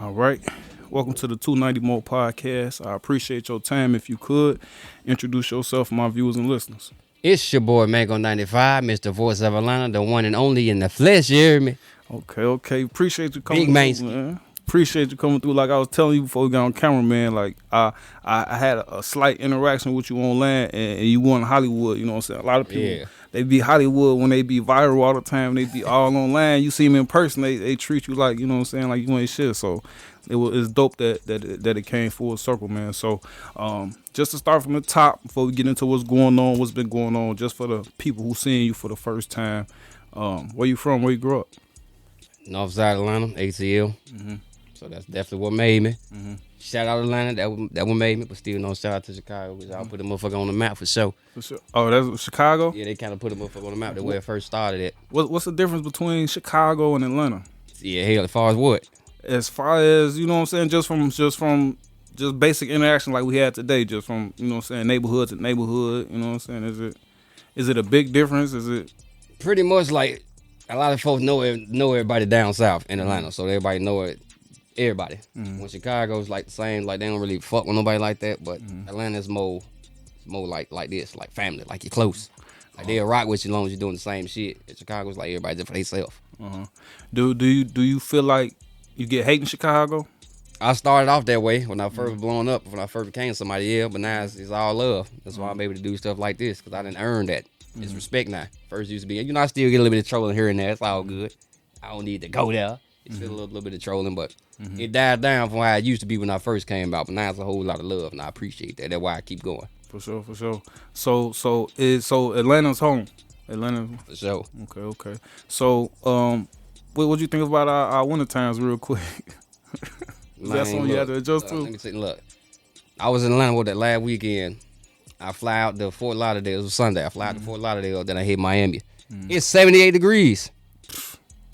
All right. Welcome to the 290 More podcast. I appreciate your time. If you could, introduce yourself for my viewers and listeners. It's your boy Mango 95, Mr. Voice of Atlanta, the one and only in the flesh, you hear me? Okay. Appreciate you coming Big through, Mainsky. man. Appreciate you coming through. Like I was telling you before we got on camera, man, like I had a slight interaction with you online and you won Hollywood, you know what I'm saying? A lot of people, Yeah. they be Hollywood when they be viral all the time, they be all online. You see them in person, they treat you like, you know what I'm saying, like you ain't shit. So it's dope that it came full circle, man. So just to start from the top before we get into what's going on, what's been going on, just for the people who seeing you for the first time, where you from, where you grew up? Northside Atlanta, ATL. So that's definitely what made me. Shout out Atlanta, that what made me, but still no shout out to Chicago, because y'all put the motherfucker on the map for sure. For sure. Oh, that's Chicago? Yeah, they kind of put the motherfucker on the map the way it first started at. What's the difference between Chicago and Atlanta? Yeah, hell, as far as what? As far as, you know what I'm saying, just from basic interaction like we had today, just from, you know what I'm saying, neighborhood to neighborhood, you know what I'm saying? Is it a big difference? Is it Pretty much like a lot of folks know everybody down south in Atlanta, so everybody know it. Everybody. When Chicago's like the same, like they don't really fuck with nobody like that, but Atlanta's more like this, like family, like you're close. Like they'll rock with you as long as you're doing the same shit. And Chicago's like everybody just for themselves. do you feel like you get hate in Chicago? I started off that way when I first blowing up, when I first became somebody, yeah, but now it's all love. That's why I'm able to do stuff like this, because I didn't earn that. It's respect now. First used to be, I still get a little bit of trolling here and there. It's all good. I don't need to go there. It's still a little bit of trolling, but it died down from how it used to be when I first came out. But now it's a whole lot of love, and I appreciate that. That's why I keep going. For sure. So Atlanta's home. Atlanta. For sure. Okay. So what you think about our winter times real quick? Is that something you have to adjust to? Let me take a look. I was in Atlanta that last weekend. I fly out to Fort Lauderdale. It was Sunday. I fly out to Fort Lauderdale, then I hit Miami. It's 78 degrees.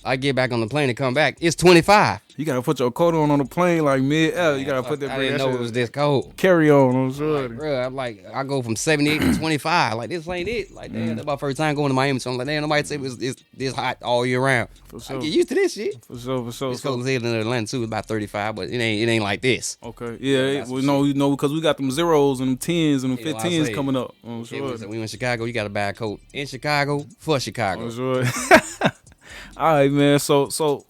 I get back on the plane and come back. It's 25. You gotta put your coat on the plane like mid-air. You gotta put that. I didn't know it was this cold. Carry on. I'm sure. Bro, I'm like, I go from 78 to 25. Like, this ain't it. Like, damn, that's my first time going to Miami. So I'm like, damn, nobody said it was this hot all year round. For sure. I get used to this shit. For sure. It's cold as hell in Atlanta too. It's about 35, but it ain't like this. Okay. Yeah. That's We know because we got them zeros and them tens and them Yeah, 15s coming up. I'm Yeah, sure. we in Chicago, you got to buy a coat. In Chicago, for Chicago. I'm sure. All right, man. So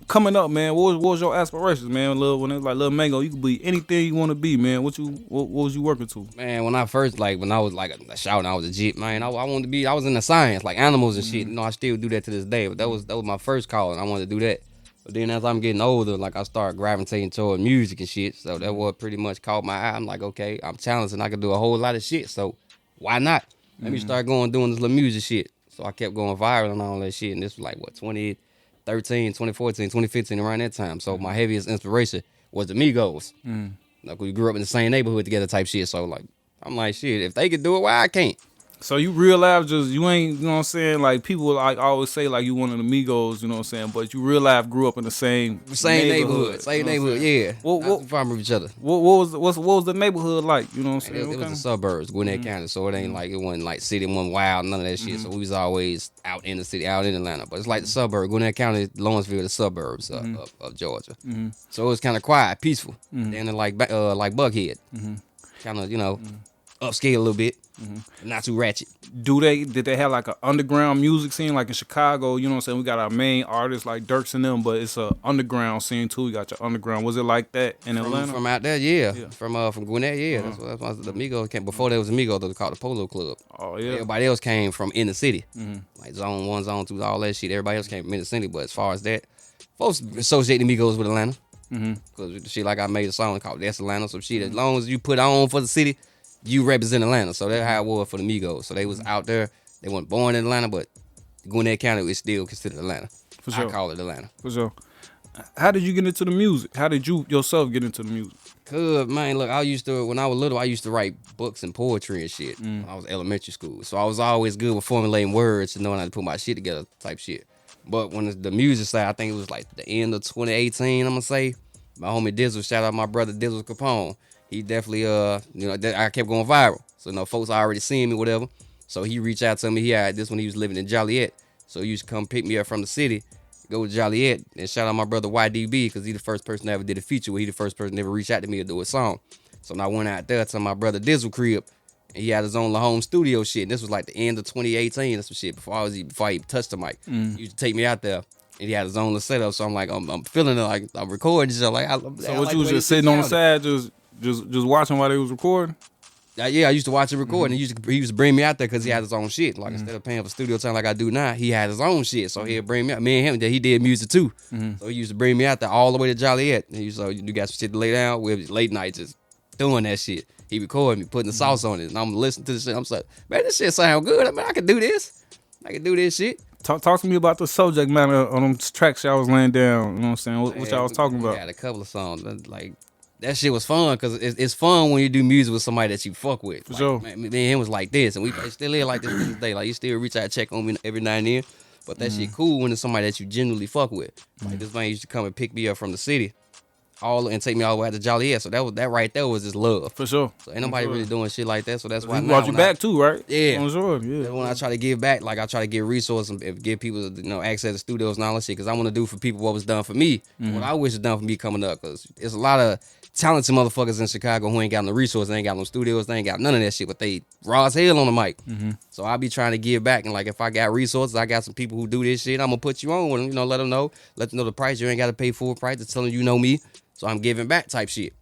coming up, man. What was your aspirations, man? When it was like Lil Mango, you could be anything you want to be, man. What was you working to? Man, when I was like a shouting, I was a jit, man. I wanted to be, I was in the science, like animals and shit. I still do that to this day, but that was my first call, and I wanted to do that. But then as I'm getting older, like I started gravitating toward music and shit, so that what pretty much caught my eye. I'm like, okay, I'm talented and I can do a whole lot of shit, so why not? Let me start doing this little music shit. So I kept going viral and all that shit, and this was like, 2013, 2014, 2015, around that time. So my heaviest inspiration was the Migos. Like, we grew up in the same neighborhood together type shit, so like, I'm like, shit, if they could do it, why I can't? So you realize you ain't, you know what I'm saying? Like people like always say like you one of the Migos, you know what I'm saying? But you real life grew up in the same neighborhood. Same you know neighborhood, yeah. What- Not too far from each other. What was the neighborhood like? You know what I'm saying? It was the suburbs, Gwinnett County, so it ain't like, it wasn't like city, it wasn't wild, none of that shit. So we was always out in the city, out in Atlanta. But it's like the suburbs, Gwinnett County, Lawrenceville, the suburbs of Georgia. So it was kind of quiet, peaceful. Then like Buckhead, kind of, upscale a little bit, not too ratchet. Did they have like an underground music scene like in Chicago? You know what I'm saying? We got our main artists like Dirks and them, but it's a underground scene too. You got your underground. Was it like that in Atlanta? From out there, yeah. From Gwinnett, yeah. That's why the Migos came. Before there was a Migos, they was called the Polo Club. Oh yeah. Everybody else came from in the city, like Zone 1, Zone 2, all that shit. Everybody else came from in the city. But as far as that, folks associate the Migos with Atlanta. Because shit, like I made a song called That's Atlanta. So shit, as long as you put on for the city, you represent Atlanta. So that's how it was for the Migos. So they was out there. They weren't born in Atlanta, but Gwinnett County is still considered Atlanta. For sure. I call it Atlanta. For sure. How did you get into the music? How did you yourself get into the music? Cause man, look, when I was little, I used to write books and poetry and shit. When I was elementary school, so I was always good with formulating words and knowing how to put my shit together, type shit. But when the music side, I think it was like the end of 2018. I'm gonna say, my homie Dizzle, shout out my brother Dizzle Capone. He definitely, I kept going viral. So folks already seeing me, whatever. So he reached out to me. He had this when he was living in Joliet. So he used to come pick me up from the city, go to Joliet and shout out my brother YDB because he the first person that ever did a feature. He the first person that ever reached out to me to do a song. So when I went out there to my brother Dizzle crib, and he had his own home studio shit. And this was like the end of 2018 or some shit before he touched the mic. He used to take me out there, and he had his own little setup. So I'm like, I'm feeling it, like I'm recording shit. Like, so what, you was just sitting on the side, just watching while they was recording? Yeah, I used to watch him record, and he used to bring me out there because he had his own shit. Like instead of paying for studio time like I do now, he had his own shit. So he'd bring me out. Me and him, he did music too. So he used to bring me out there all the way to Joliet. And he used to, you got some shit to lay down. We late night just doing that shit. He recorded me, putting the sauce on it, and I'm listening to the shit. I'm like, man, this shit sound good. I mean, I can do this. I can do this shit. Talk to me about the subject matter on them tracks y'all was laying down. You know what I'm saying? What y'all was talking about? I had a couple of songs. Like, that shit was fun because it's fun when you do music with somebody that you fuck with. For sure. Man, me and him was like this, and we still here like this to this day. Like, you still reach out, check on me every now and then. But that shit cool when it's somebody that you genuinely fuck with. Like, this man used to come and pick me up from the city. And take me all the way out to Joliet. So that right there was just love. For sure. So ain't nobody really doing shit like that. So that's why he brought you back too, right? Yeah. For sure. Yeah. That's when I try to give back. Like I try to give resources and give people access to studios and all that shit. Because I want to do for people what was done for me. What I wish was done for me coming up. Because there's a lot of talented motherfuckers in Chicago who ain't got no resources, they ain't got no studios, they ain't got none of that shit. But they raw as hell on the mic. So I be trying to give back. And like if I got resources, I got some people who do this shit. I'm gonna put you on with them. Let them know. Let them know the price. You ain't got to pay full price. Just tell them you know me. So I'm giving back type shit.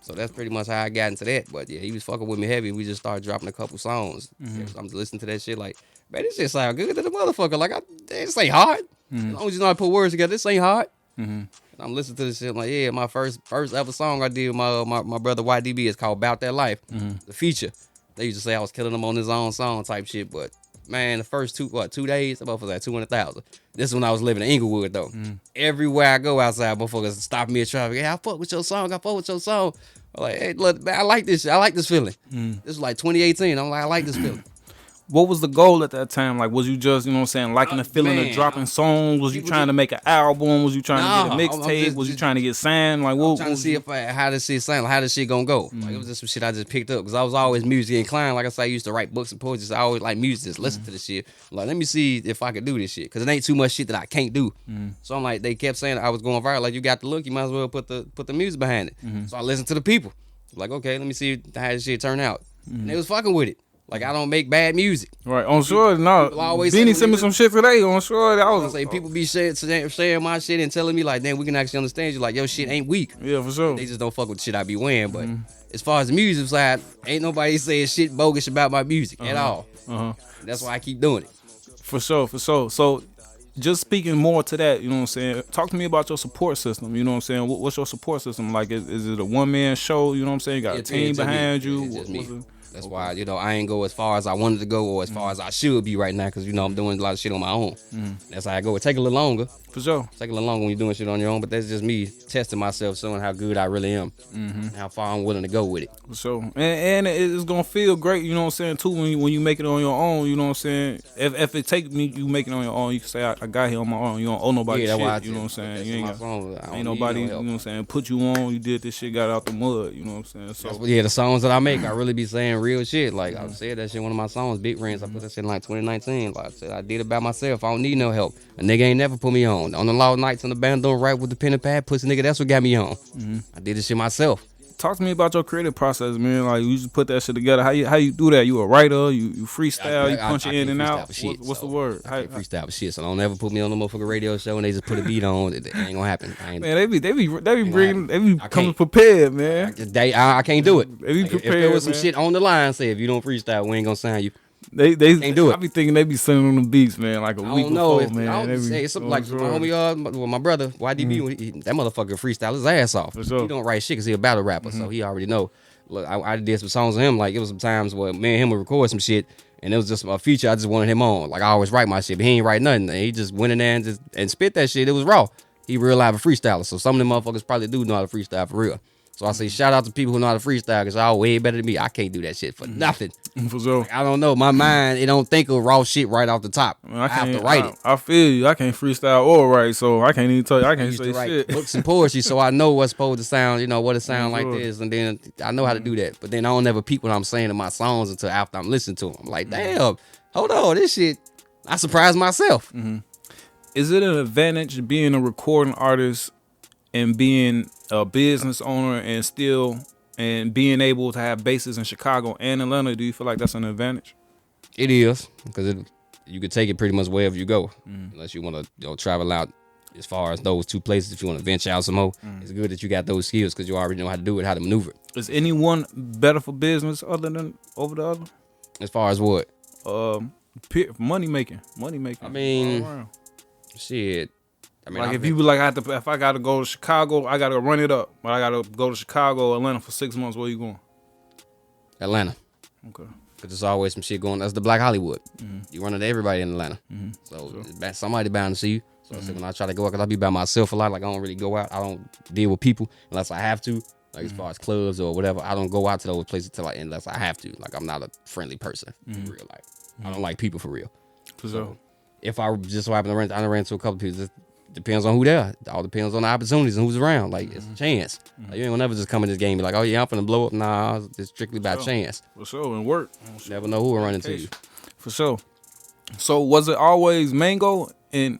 So that's pretty much how I got into that. But yeah, he was fucking with me heavy. We just started dropping a couple songs. So I'm listening to that shit like, man, this shit sound good to the motherfucker. Like, this ain't hard. As long as you know how to put words together, this ain't hard. And I'm listening to this shit. I'm like, yeah, my first ever song I did with my brother YDB is called About That Life. The feature. They used to say I was killing him on his own song type shit. But man, the first 2 days, that motherfucker was at 200,000. This is when I was living in Inglewood, though. Everywhere I go outside, motherfuckers stop me in traffic. Hey, I fuck with your song. I'm like, hey, look, man, I like this shit. I like this feeling. This was like 2018. I'm like, I like this feeling. What was the goal at that time? Like, was you just, you know what I'm saying, liking the feeling of dropping songs? Was you trying to make an album? Was you trying to get a mixtape? Was you trying to get signed? Like, what? Trying to see how this shit sound, like, how this shit gonna go. Like, it was just some shit I just picked up because I was always music inclined. Like I said, I used to write books and poetry. So I always like music, just listen to this shit. I'm like, let me see if I could do this shit because it ain't too much shit that I can't do. So I'm like, they kept saying I was going viral. Like, you got the look, you might as well put the music behind it. So I listened to the people. Like, okay, let me see how this shit turn out. And they was fucking with it. Like, I don't make bad music. Right, on sure, no. Beanie sent me some shit today, on sure. That was people be sharing my shit and telling me, like, damn, we can actually understand you. Like, your shit ain't weak. Yeah, for sure. They just don't fuck with the shit I be wearing. But as far as the music side, ain't nobody saying shit bogus about my music at all. That's why I keep doing it. For sure. So, just speaking more to that, you know what I'm saying? Talk to me about your support system, you know what I'm saying? What's your support system? Like, is it a one-man show, you know what I'm saying? You got a team behind you? It's just me. That's why, I ain't go as far as I wanted to go or as far as I should be right now because, I'm doing a lot of shit on my own. That's how I go. It take a little longer. For sure. Take a little longer when you're doing shit on your own, but that's just me testing myself, showing how good I really am, and how far I'm willing to go with it. For sure. And it's going to feel great, you know what I'm saying, too, when you make it on your own, you know what I'm saying? If it take me, you make it on your own, you can say, I got here on my own. You don't owe nobody shit, you know what I'm saying? You ain't nobody, you know what I'm saying, put you on, you did this shit, got out the mud, you know what I'm saying? So the songs that I make, I really be saying real shit. Like, I said that shit in one of my songs, Big Rings. I put that shit in like 2019. Like I said, I did it by myself. I don't need no help. A nigga ain't never put me on. On the long nights on the band, don't write with the pen and pad, pussy nigga, that's what got me on. I did this shit myself. Talk to me about your creative process, man. Like, you just put that shit together. How you do that? You a writer? You freestyle? You punch it in and out? What's the word? I can't freestyle with shit, so don't ever put me on the motherfucking radio show and they just put a beat on. It ain't gonna happen. Man, they be coming prepared, man. I can't do it. They be prepared. If there was some shit on the line, say if you don't freestyle, we ain't gonna sign you. They can't do it. I be thinking they be sending them beats, man, like a week before, man. I don't say something like my homie, my brother YDB. That motherfucker freestyle his ass off. For sure. He don't write shit because he a battle rapper, so he already know. Look, I did some songs with him. Like, it was some times where me and him would record some shit, and it was just a feature I just wanted him on. Like, I always write my shit, but he ain't write nothing. And he just went in there and spit that shit. It was raw. He real live a freestyler, so some of them motherfuckers probably do know how to freestyle for real. So I say shout out to people who know how to freestyle because y'all way better than me. I can't do that shit for nothing. For sure. Like, I don't know. My mind, it don't think of raw shit right off the top. I have to write it. I feel you. I can't freestyle or write, so I can't even tell you. I can't say write shit. Books and poetry, so I know what's supposed to sound, what it sound like this, and then I know how to do that. But then I don't ever peep what I'm saying in my songs until after I'm listening to them. I'm like, damn, hold on, this shit, I surprised myself. Is it an advantage being a recording artist and being a business owner and being able to have bases in Chicago and Atlanta? Do you feel like that's an advantage? It is, because you could take it pretty much wherever you go, unless you want to travel out as far as those two places. If you want to venture out some more, it's good that you got those skills because you already know how to do it, how to maneuver. Is anyone better for business other than over the other? As far as what? Money making. I mean, all around. Shit. I mean, Like if you be like, if I gotta go to Chicago, I gotta run it up. But I gotta go to Chicago, Atlanta for 6 months. Where you going? Atlanta. Okay. Because there's always some shit going. That's the Black Hollywood. You run into everybody in Atlanta. So somebody bound to see you. So I said when I try to go out, because I be by myself a lot. Like I don't really go out. I don't deal with people unless I have to. Like as far as clubs or whatever, I don't go out to those places unless I have to. Like I'm not a friendly person for real life. I don't like people for real. So if I just so happen to run, I ran into a couple people. It depends on who they are. It all depends on the opportunities and who's around. Like it's a chance. Like, you ain't gonna never just come in this game and be like, oh yeah, I'm finna blow up. Nah, it's strictly by chance. for sure, and work. Never know who will run into you. For sure. So was it always Mango? And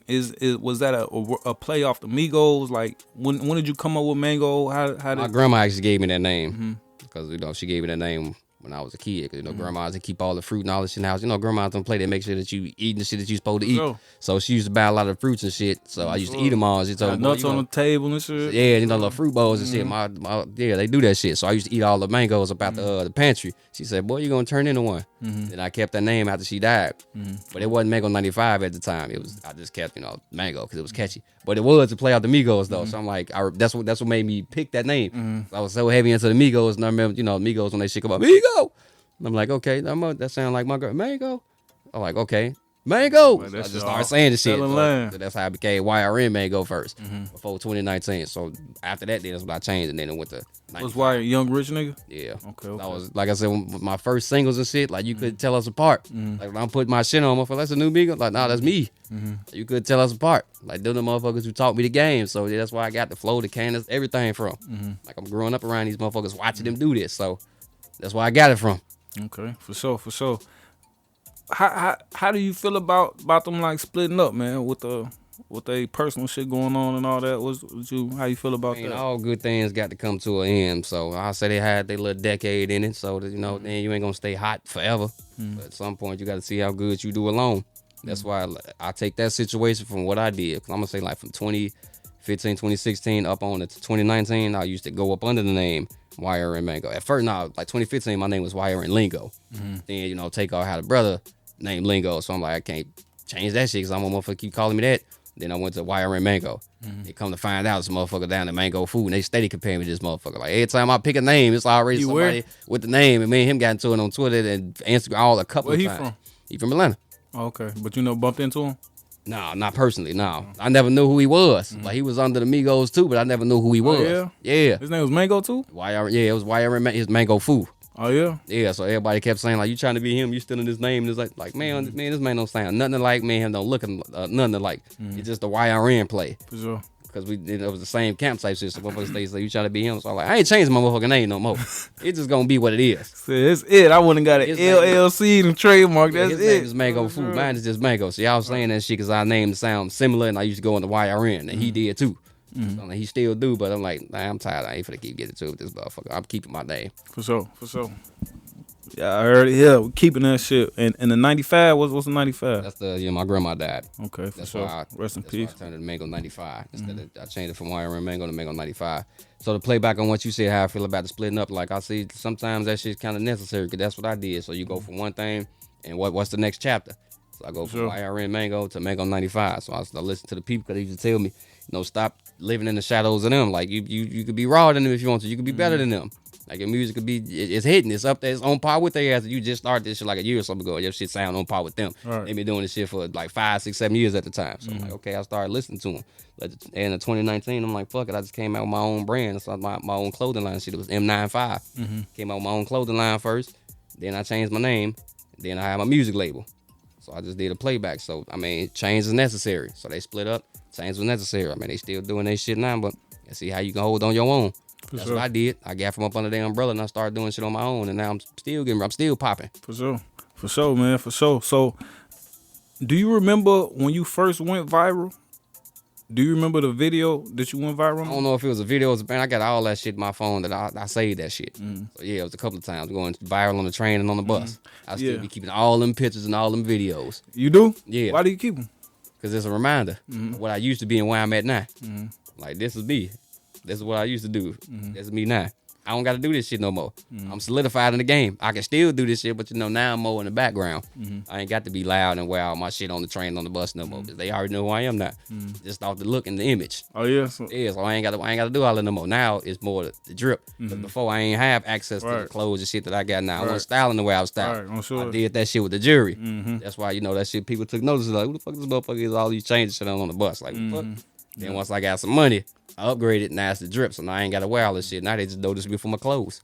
was that a play off the Migos? Like when did you come up with Mango? How My did grandma actually gave me that name because she gave me that name when I was a kid. Cause grandmas that keep all the fruit and all this shit in the house. Grandmas don't play. They make sure that you eating the shit that you supposed to eat. Sure. So she used to buy a lot of fruits and shit. So I used to eat them all. She told me, nuts on the table and shit? yeah, the fruit bowls and shit. Yeah, they do that shit. So I used to eat all the mangoes up out the pantry. She said, boy, you gonna turn into one. And I kept that name after she died. But it wasn't Mango 95 at the time. I just kept, Mango because it was catchy. But it was to play out the Migos though. So I'm like, that's what made me pick that name. I was so heavy into the Migos, and I remember, Migos when they shit come up, Migo. And I'm like, okay, that sound like my girl, Mango. I'm like, okay, Mango. So I just started saying the shit. So that's how I became YRN Mango first before 2019. So after that, then that's when I changed, and then it went to. Was why Young Rich Nigga? Yeah. Okay. That was, like I said, with my first singles and shit, like you could tell us apart. Like when I'm putting my shit on, motherfucker, that's a new Migo. Like, nah, that's me. You could tell us apart. Like them the motherfuckers who taught me the game. So yeah, that's why I got the flow, the cadence, everything from. Like I'm growing up around these motherfuckers, watching them do this. So that's where I got it from. Okay, for sure. How do you feel about them like splitting up, man, with they personal shit going on and all that? How you feel about that? All good things got to come to an end. So I say they had their little decade in it. So that, then you ain't gonna stay hot forever. But at some point you got to see how good you do alone. That's why I take that situation from what I did. 'Cause I'm gonna say like from 2015, 2016 up on to 2019, I used to go up under the name YRN Mango. At first, like 2015, my name was YRN Lingo. Then, Takeoff had a brother named Lingo. So I'm like, I can't change that shit because I'm gonna motherfucker keep calling me that. Then I went to YRN Mango. They come to find out some motherfucker down at Mango Food, and they steady comparing me to this motherfucker. Like every time I pick a name, it's already somebody with the name. And me and him got into it on Twitter and Instagram all a couple of times. Where he from? He from Atlanta. Okay, but bumped into him? No, not personally. No, I never knew who he was. Like he was under the Migos too, but I never knew who he was. Oh, yeah. His name was Mango too? It was YRN. His Mango Food. Oh yeah. Yeah. So everybody kept saying like, "You trying to be him? You still in his name?" And it's like, man, this man don't sound nothing like me. Him don't look nothing alike. It's just the YRN play. For sure. Because it was the same camp type shit. So motherfuckers say, "You trying to be him?" So I'm like, I ain't changing my motherfucking name no more. It's just gonna be what it is. So it's it. I wouldn't got an LLC and trademark. That's his it. Name is Mango Food. Mine is just Mango. So y'all saying that shit because our names sound similar, and I used to go into YRN, and he did too. So he still do, but I'm like, nah, I'm tired. I ain't finna keep getting to it with this motherfucker. I'm keeping my name. For sure. Yeah, I heard it. Yeah, we're keeping that shit. And the 95, what's the 95? That's my grandma died. Okay, that's sure. Why Rest in peace. I turned it to Mango 95. Instead of, I changed it from YRN Mango to Mango 95. So to play back on what you said, how I feel about the splitting up, like I see sometimes that shit's kind of necessary because that's what I did. So you go from one thing, and what's the next chapter? So I go from YRN Mango to Mango 95. So I listen to the people because they used to tell me, stop living in the shadows of them. Like you could be raw than them if you want to. You could be better than them. Like your music could be, it's hitting, it's up there, it's on par with their ass. You just started this shit like a year or something ago. Your shit sound on par with them. Right. They been doing this shit for like 5, 6, 7 years at the time. So I'm like, okay, I started listening to them. And in 2019, I'm like, fuck it, I just came out with my own brand. It's like my own clothing line shit. It was M95. Came out with my own clothing line first. Then I changed my name. Then I had my music label. So I just did a playback. So, I mean, change is necessary. So they split up. Change was necessary. I mean, they still doing their shit now, but you see how you can hold on your own. That's what I did. I got from up under their umbrella and I started doing shit on my own. And now I'm still popping. For sure, man. For sure. So, do you remember when you first went viral? Do you remember the video that you went viral? I don't know if it was a video or a band. I got all that shit in my phone that I saved that shit. So yeah, it was a couple of times going viral on the train and on the bus. I still be keeping all them pictures and all them videos. You do? Yeah. Why do you keep them? Because it's a reminder of what I used to be and where I'm at now. Like, this is me. This is what I used to do. This is me now. I don't got to do this shit no more. I'm solidified in the game. I can still do this shit, but now I'm more in the background. I ain't got to be loud and wear all my shit on the train, on the bus no more. Cause they already know who I am now. Just off the look and the image. Oh yeah. So I ain't got to do all that no more. Now it's more the drip. But before I ain't have access to the clothes and shit that I got now. I wasn't styling the way I was styling. I did that shit with the jury. That's why that shit people took notice of. Like, who the fuck this motherfucker is? All these changes shit on the bus. Like, what the fuck? Then once I got some money, I upgraded. Now it's the drip, so now I ain't gotta wear all this shit. Now they just notice me for my clothes.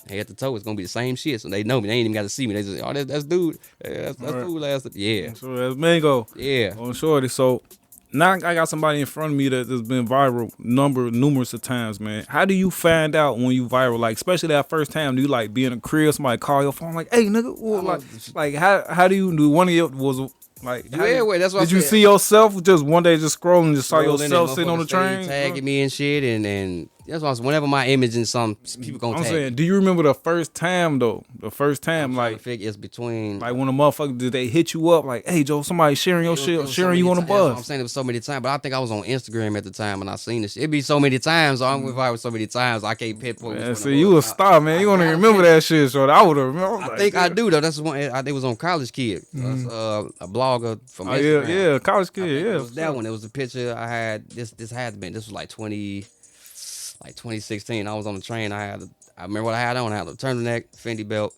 Head to toe, it's gonna be the same shit. So they know me. They ain't even gotta see me. They just, that's dude. That's fool ass. Yeah. So that's Mango. Yeah. On shorty. So now I got somebody in front of me that's been viral numerous of times, man. How do you find out when you viral? Like, especially that first time, do you like be in a crib, somebody call your phone, like, hey nigga, or like how do you do one of your was like That's what did you see yourself just one day just scrolling, just saw yourself sitting on the train, tagging me and shit, and that's why whenever my image in some people gonna tag. I'm saying, do you remember the first time though? The first time, like, it's between like when a motherfucker did they hit you up like, hey Joe, somebody sharing your shit, sharing you on the bus. I'm saying it was so many times, but I think I was on Instagram at the time and I seen this shit. It be so many times, so I'm with viral so many times I can't pinpoint. Man, see, you a star, man. You gonna remember that shit, so I would have remembered. I think I do though. That's one. It was on College Kid, a blogger from Instagram. Yeah, College Kid. Yeah, it was that one. It was a picture I had. This had been. This was like 2016. I was on the train. I remember what I had on. I had a turtleneck, Fendi belt,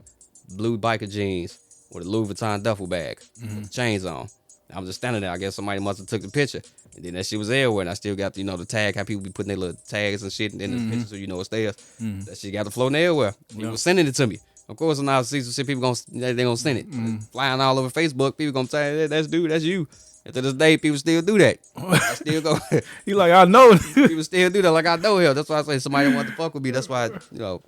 blue biker jeans with a Louis Vuitton duffel bag with the chains on. I was just standing there. I guess somebody must have took the picture. And then that shit was everywhere. And I still got, the tag, how people be putting their little tags and shit in the picture so it's theirs. That shit got the floating everywhere. People was sending it to me. Of course, when I see some shit, people they gonna send it. Flying all over Facebook, people gonna say, hey, that's you. And to this day, people still do that. I still go. You like, I know. People still do that. Like, I know him. That's why I say somebody want to fuck with me. That's why, some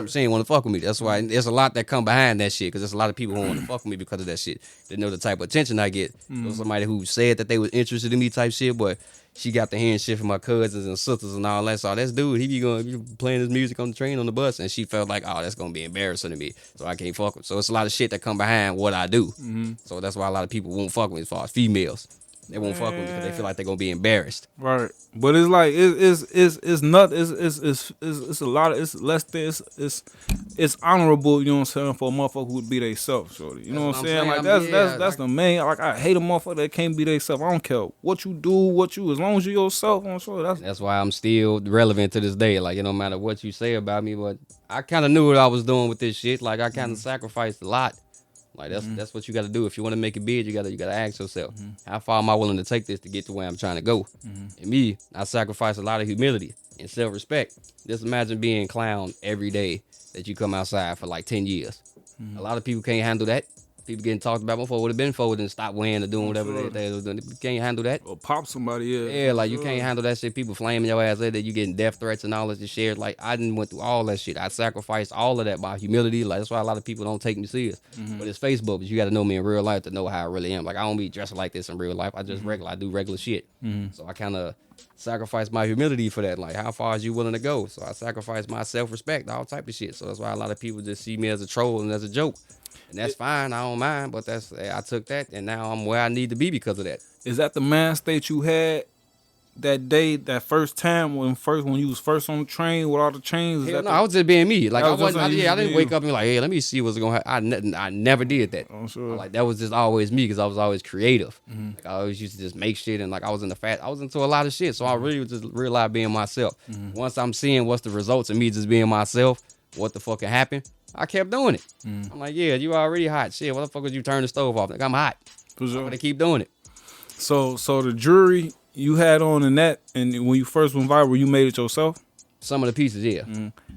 shit want to fuck with me. That's why there's a lot that come behind that shit. Because there's a lot of people who want to fuck with me because of that shit. They know the type of attention I get. There's somebody who said that they was interested in me type shit, but she got the hand shit from my cousins and sisters and all that. So this dude, he be playing his music on the train, on the bus, and she felt like, oh, that's gonna be embarrassing to me, so I can't fuck with. So it's a lot of shit that come behind what I do. So that's why a lot of people won't fuck with me as far as females. They won't fuck with me because they feel like they're gonna be embarrassed. Right. But it's like it's not it's a lot of it's less than it's honorable, you know what I'm saying, for a motherfucker who would be they self, shorty. You know what I'm saying? Like that's the main, like, I hate a motherfucker that can't be they self. I don't care what you do, as long as you yourself, I'm sure that's why I'm still relevant to this day. Like, no matter what you say about me, but I kinda knew what I was doing with this shit. Like, I kinda sacrificed a lot. Like, that's what you got to do. If you want to make it big, you got to ask yourself, how far am I willing to take this to get to where I'm trying to go? And me, I sacrifice a lot of humility and self-respect. Just imagine being clowned every day that you come outside for like 10 years. A lot of people can't handle that. People getting talked about before would have been forward and stopped wearing or doing whatever they was doing. You can't handle that. Or pop somebody, Yeah, like, you can't handle that shit. People flaming your ass that you getting death threats and all that shit. Like, I didn't went through all that shit. I sacrificed all of that by humility. Like, that's why a lot of people don't take me serious. But it's Facebook, but you got to know me in real life to know how I really am. Like, I don't be dressing like this in real life. I just regular. I do regular shit. So I kind of sacrifice my humility for that. Like, how far is you willing to go? So I sacrifice my self-respect, all type of shit. So that's why a lot of people just see me as a troll and as a joke. And that's fine, I don't mind, but I took that, and now I'm where I need to be because of that. Is that the mind state you had that day, that first time when you was first on the train with all the chains? Hell no, I was just being me. Like, I didn't wake up and be like, hey, let me see what's going to happen. I never did that. I'm sure. Like, that was just always me because I was always creative. Like, I always used to just make shit, and like, I was into a lot of shit, so I really was just realized being myself. Once I'm seeing what's the results of me just being myself, what the fuck can happen, I kept doing it. I'm like, yeah, you already hot. Shit, what the fuck would you turn the stove off? Like, I'm hot. For sure. I'm gonna keep doing it. So the jewelry you had on in that, and when you first went viral, you made it yourself? Some of the pieces, yeah.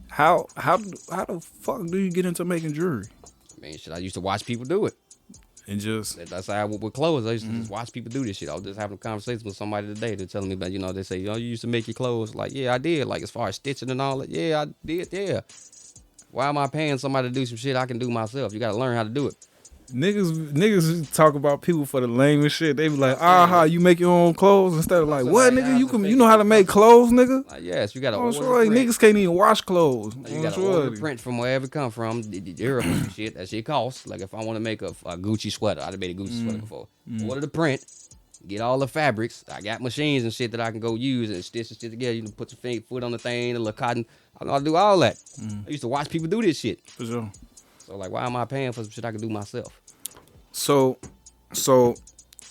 How the fuck do you get into making jewelry? Man, shit, I used to watch people do it. And just that's how I would with clothes. I used to just watch people do this shit. I was just having a conversation with somebody today. They're telling me about, they say, you used to make your clothes. Like, yeah, I did. Like, as far as stitching and all that, yeah, I did. Yeah. Why am I paying somebody to do some shit I can do myself? You got to learn how to do it. Niggas talk about people for the lamest shit. They be like, aha, you make your own clothes instead of like, what, nigga? You know how to make clothes, nigga? Like, yes, you got to I'm order sure the print. niggas can't even wash clothes. You got to order the print from wherever it come from. Europe and shit. That shit costs. Like if I want to make a Gucci sweater, I'd have made a Gucci sweater before. Order the print. Get all the fabrics. I got machines and shit that I can go use and stitch the shit together. You can put your foot on the thing, a little cotton. I know how to do all that. I used to watch people do this shit. For sure. So like, why am I paying for some shit I can do myself? So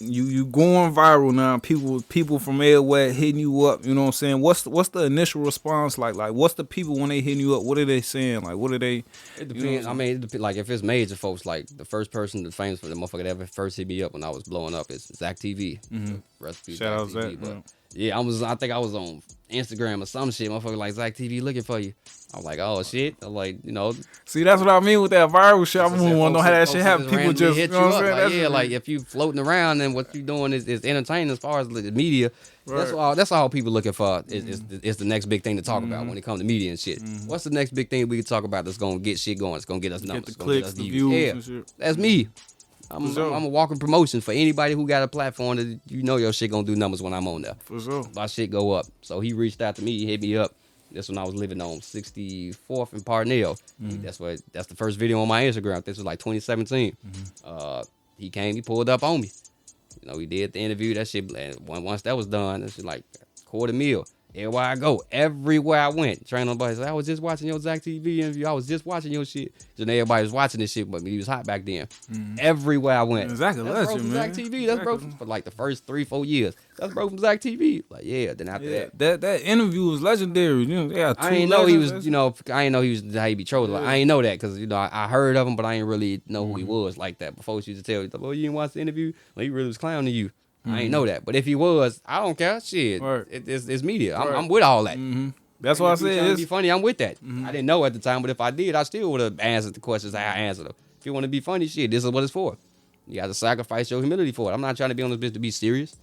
you going viral now. People from everywhere hitting you up. You know what I'm saying? What's the initial response like? Like, what's the people when they hitting you up? What are they saying? Like, what are they? It depends. I mean, it depends. Like if it's major folks, like the first person, the famous for the motherfucker that ever first hit me up when I was blowing up is Zach TV. Recipe Shout out Zach Zach. TV. But yeah, I think I was on Instagram or some shit. Motherfucker like Zach TV looking for you. I'm like, oh shit. I'm like, you know. See, that's what I mean with that viral shit. I want to know how that shit happen. People just hit you know what I'm saying? Like, yeah, like if you floating around and what you doing is entertaining as far as the media. Right. That's all people looking for is the next big thing to talk about when it comes to media and shit. What's the next big thing we can talk about that's gonna get shit going? It's gonna get us numbers. Get the clicks, the views and shit. That's me. I'm a walking promotion for anybody who got a platform that you know your shit gonna do numbers when I'm on there. For sure. My shit go up. So he reached out to me, he hit me up. That's when I was living on 64th and Parnell. That's the first video on my Instagram. This was like 2017. He came, he pulled up on me. You know, we did the interview. That shit. Once that was done, that's like $250,000. Everywhere I went, training nobody said, I was just watching your Zach TV interview. I was just watching your shit. Then everybody was watching this shit, but he was hot back then. Everywhere I went. Exactly, that's bro from man. Zach TV. That's bro for like the first 3-4 years. That's bro from Zach TV. Like, yeah, then after that interview was legendary. You know, yeah, I ain't know he was, I ain't know he was how he be trolling. Like, I ain't know that because, I heard of him, but I ain't really know who he was like that. Before she used to tell you, oh, you didn't watch the interview? Well, he really was clowning you. I ain't know that. But if he was, I don't care. Shit. Right. It's media. I'm with all that. That's why I said it's be funny. I'm with that. I didn't know at the time, but if I did, I still would have answered the questions how I answered them. If you want to be funny, shit, this is what it's for. You got to sacrifice your humility for it. I'm not trying to be on this bitch to be serious.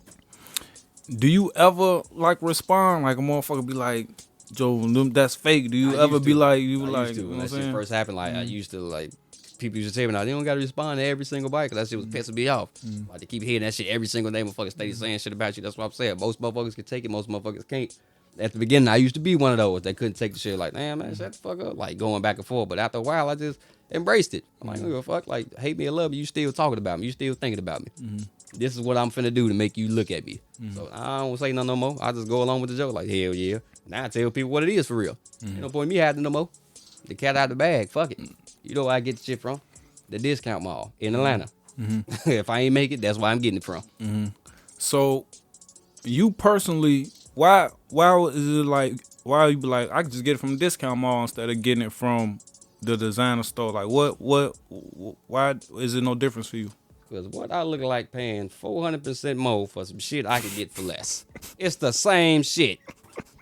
Do you ever like respond like a motherfucker be like, Joe, that's fake? Do you ever be like, you like, you know when what that I'm shit first happened, like I used to like. People used to tell me, now, they don't got to respond to every single bite because that shit was pissing me off. Like, they keep hearing that shit every single day. Motherfuckers stay saying shit about you. That's what I'm saying. Most motherfuckers can take it. Most motherfuckers can't. At the beginning, I used to be one of those. They couldn't take the shit like, damn, man, shut the fuck up. Like, going back and forth. But after a while, I just embraced it. I'm like, I don't give a fuck. Like, hate me or love me, you still talking about me. You still thinking about me. This is what I'm finna do to make you look at me. So I don't say nothing no more. I just go along with the joke. Like, hell yeah. Now I tell people what it is for real. Ain't no point in me having no more. The cat out the bag. Fuck it. You know where I get the shit from? The discount mall in Atlanta. If I ain't make it, that's where I'm getting it from. So, you personally, why is it like, why you be like, I can just get it from the discount mall instead of getting it from the designer store? Like, why is it no difference for you? Because what I look like paying 400% more for some shit I could get for less. It's the same shit.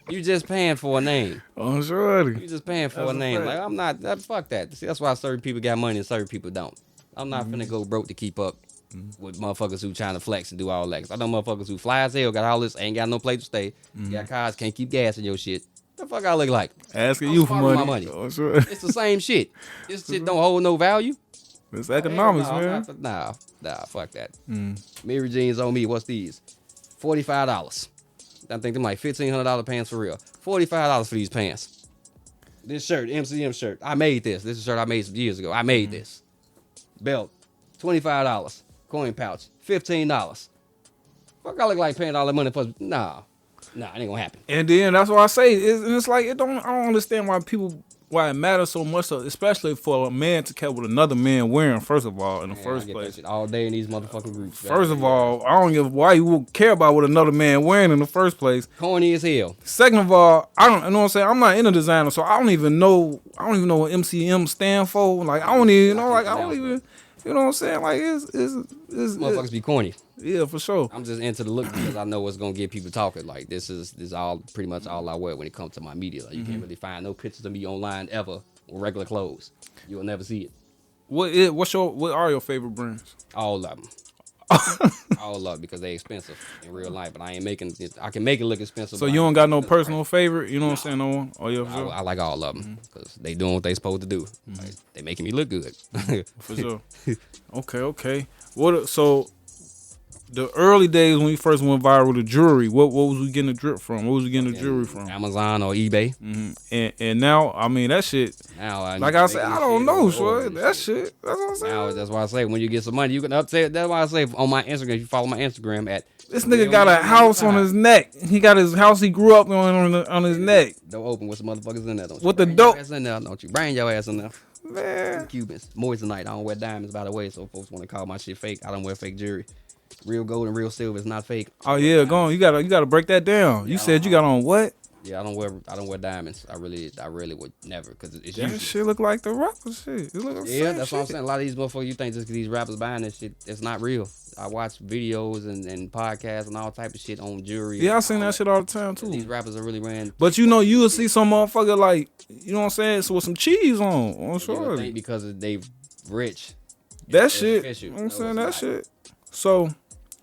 You just paying for a name. Oh, sure. You just paying for a name. Like, I'm not, fuck that. See, that's why certain people got money and certain people don't. I'm not finna go broke to keep up with motherfuckers who trying to flex and do all that. 'Cause I know motherfuckers who fly as hell, got all this, ain't got no place to stay. Got cars, can't keep gas in your shit. The fuck I look like? Asking you for money. My money. Oh, sure. It's the same shit. This shit don't hold no value. It's economics, man. man. Nah, fuck that. Mary jeans on me. What's these? $45. I think them like $1,500 pants for real. $45 for these pants. This shirt, MCM shirt. I made this. This is a shirt I made some years ago. I made this. Belt, $25. Coin pouch, $15. Fuck, I look like paying all that money for. Nah, it ain't gonna happen. And then that's why I say it's like I don't understand why it matters so much, especially for a man to care what another man wearing. First of all, in the first I get place, that shit all day in these motherfucking groups. First of all, I don't give why you would care about what another man wearing in the first place. Corny as hell. Second of all, I don't you know what I'm saying. I'm not in a designer, so I don't even know what MCM stand for. Like I don't even know. Like I don't even. You know what I'm saying? Like it's motherfuckers be corny. Yeah, for sure. I'm just into the look because I know what's gonna get people talking. Like this is all pretty much all I wear when it comes to my media. Like you can't really find no pictures of me online ever with regular clothes. You'll never see it. What are your favorite brands? All of them. All up because they expensive in real life, but I ain't making it. I can make it look expensive. So but you I don't ain't got no making it look personal favorite? You know what I'm saying? No one? Oh, yeah, for right. sure. I like all of them because they doing what they supposed to do. Like, they making me look good. For sure. Okay. So the early days when we first went viral, the jewelry, what was we getting the drip from? What was we getting the jewelry from? Amazon or eBay. And now, I mean, that shit, Now, like I said, I don't know, so that shit, that's what I'm saying. Now, that's why I say when you get some money, you can upsell. That's why I say on my Instagram, if you follow my Instagram at This nigga got a house on his neck. He got his house he grew up on his neck. Don't open with some motherfuckers in there. Don't you With the bring your dope. ass in there. Don't you bring your ass in there. Man. Cubans. Moissanite. I don't wear diamonds, by the way, so folks want to call my shit fake. I don't wear fake jewelry. Real gold and real silver is not fake. Oh yeah, go on. You gotta break that down. You said you got on what? Yeah, I don't wear diamonds. I really would never because it's That usually. shit look like the rapper shit. It look like the Yeah, same that's shit. what I'm saying. A lot of these motherfuckers, you think just because these rappers buying this shit, it's not real. I watch videos and podcasts and all type of shit on jewelry. Yeah, I seen that shit all the time These too. rappers are really wearing. But you know, you will see some motherfucker like, you know what I'm saying, so with some cheese on You would shorty. think because they rich. That it's shit. official. You know what I'm No, saying? it's That not. shit.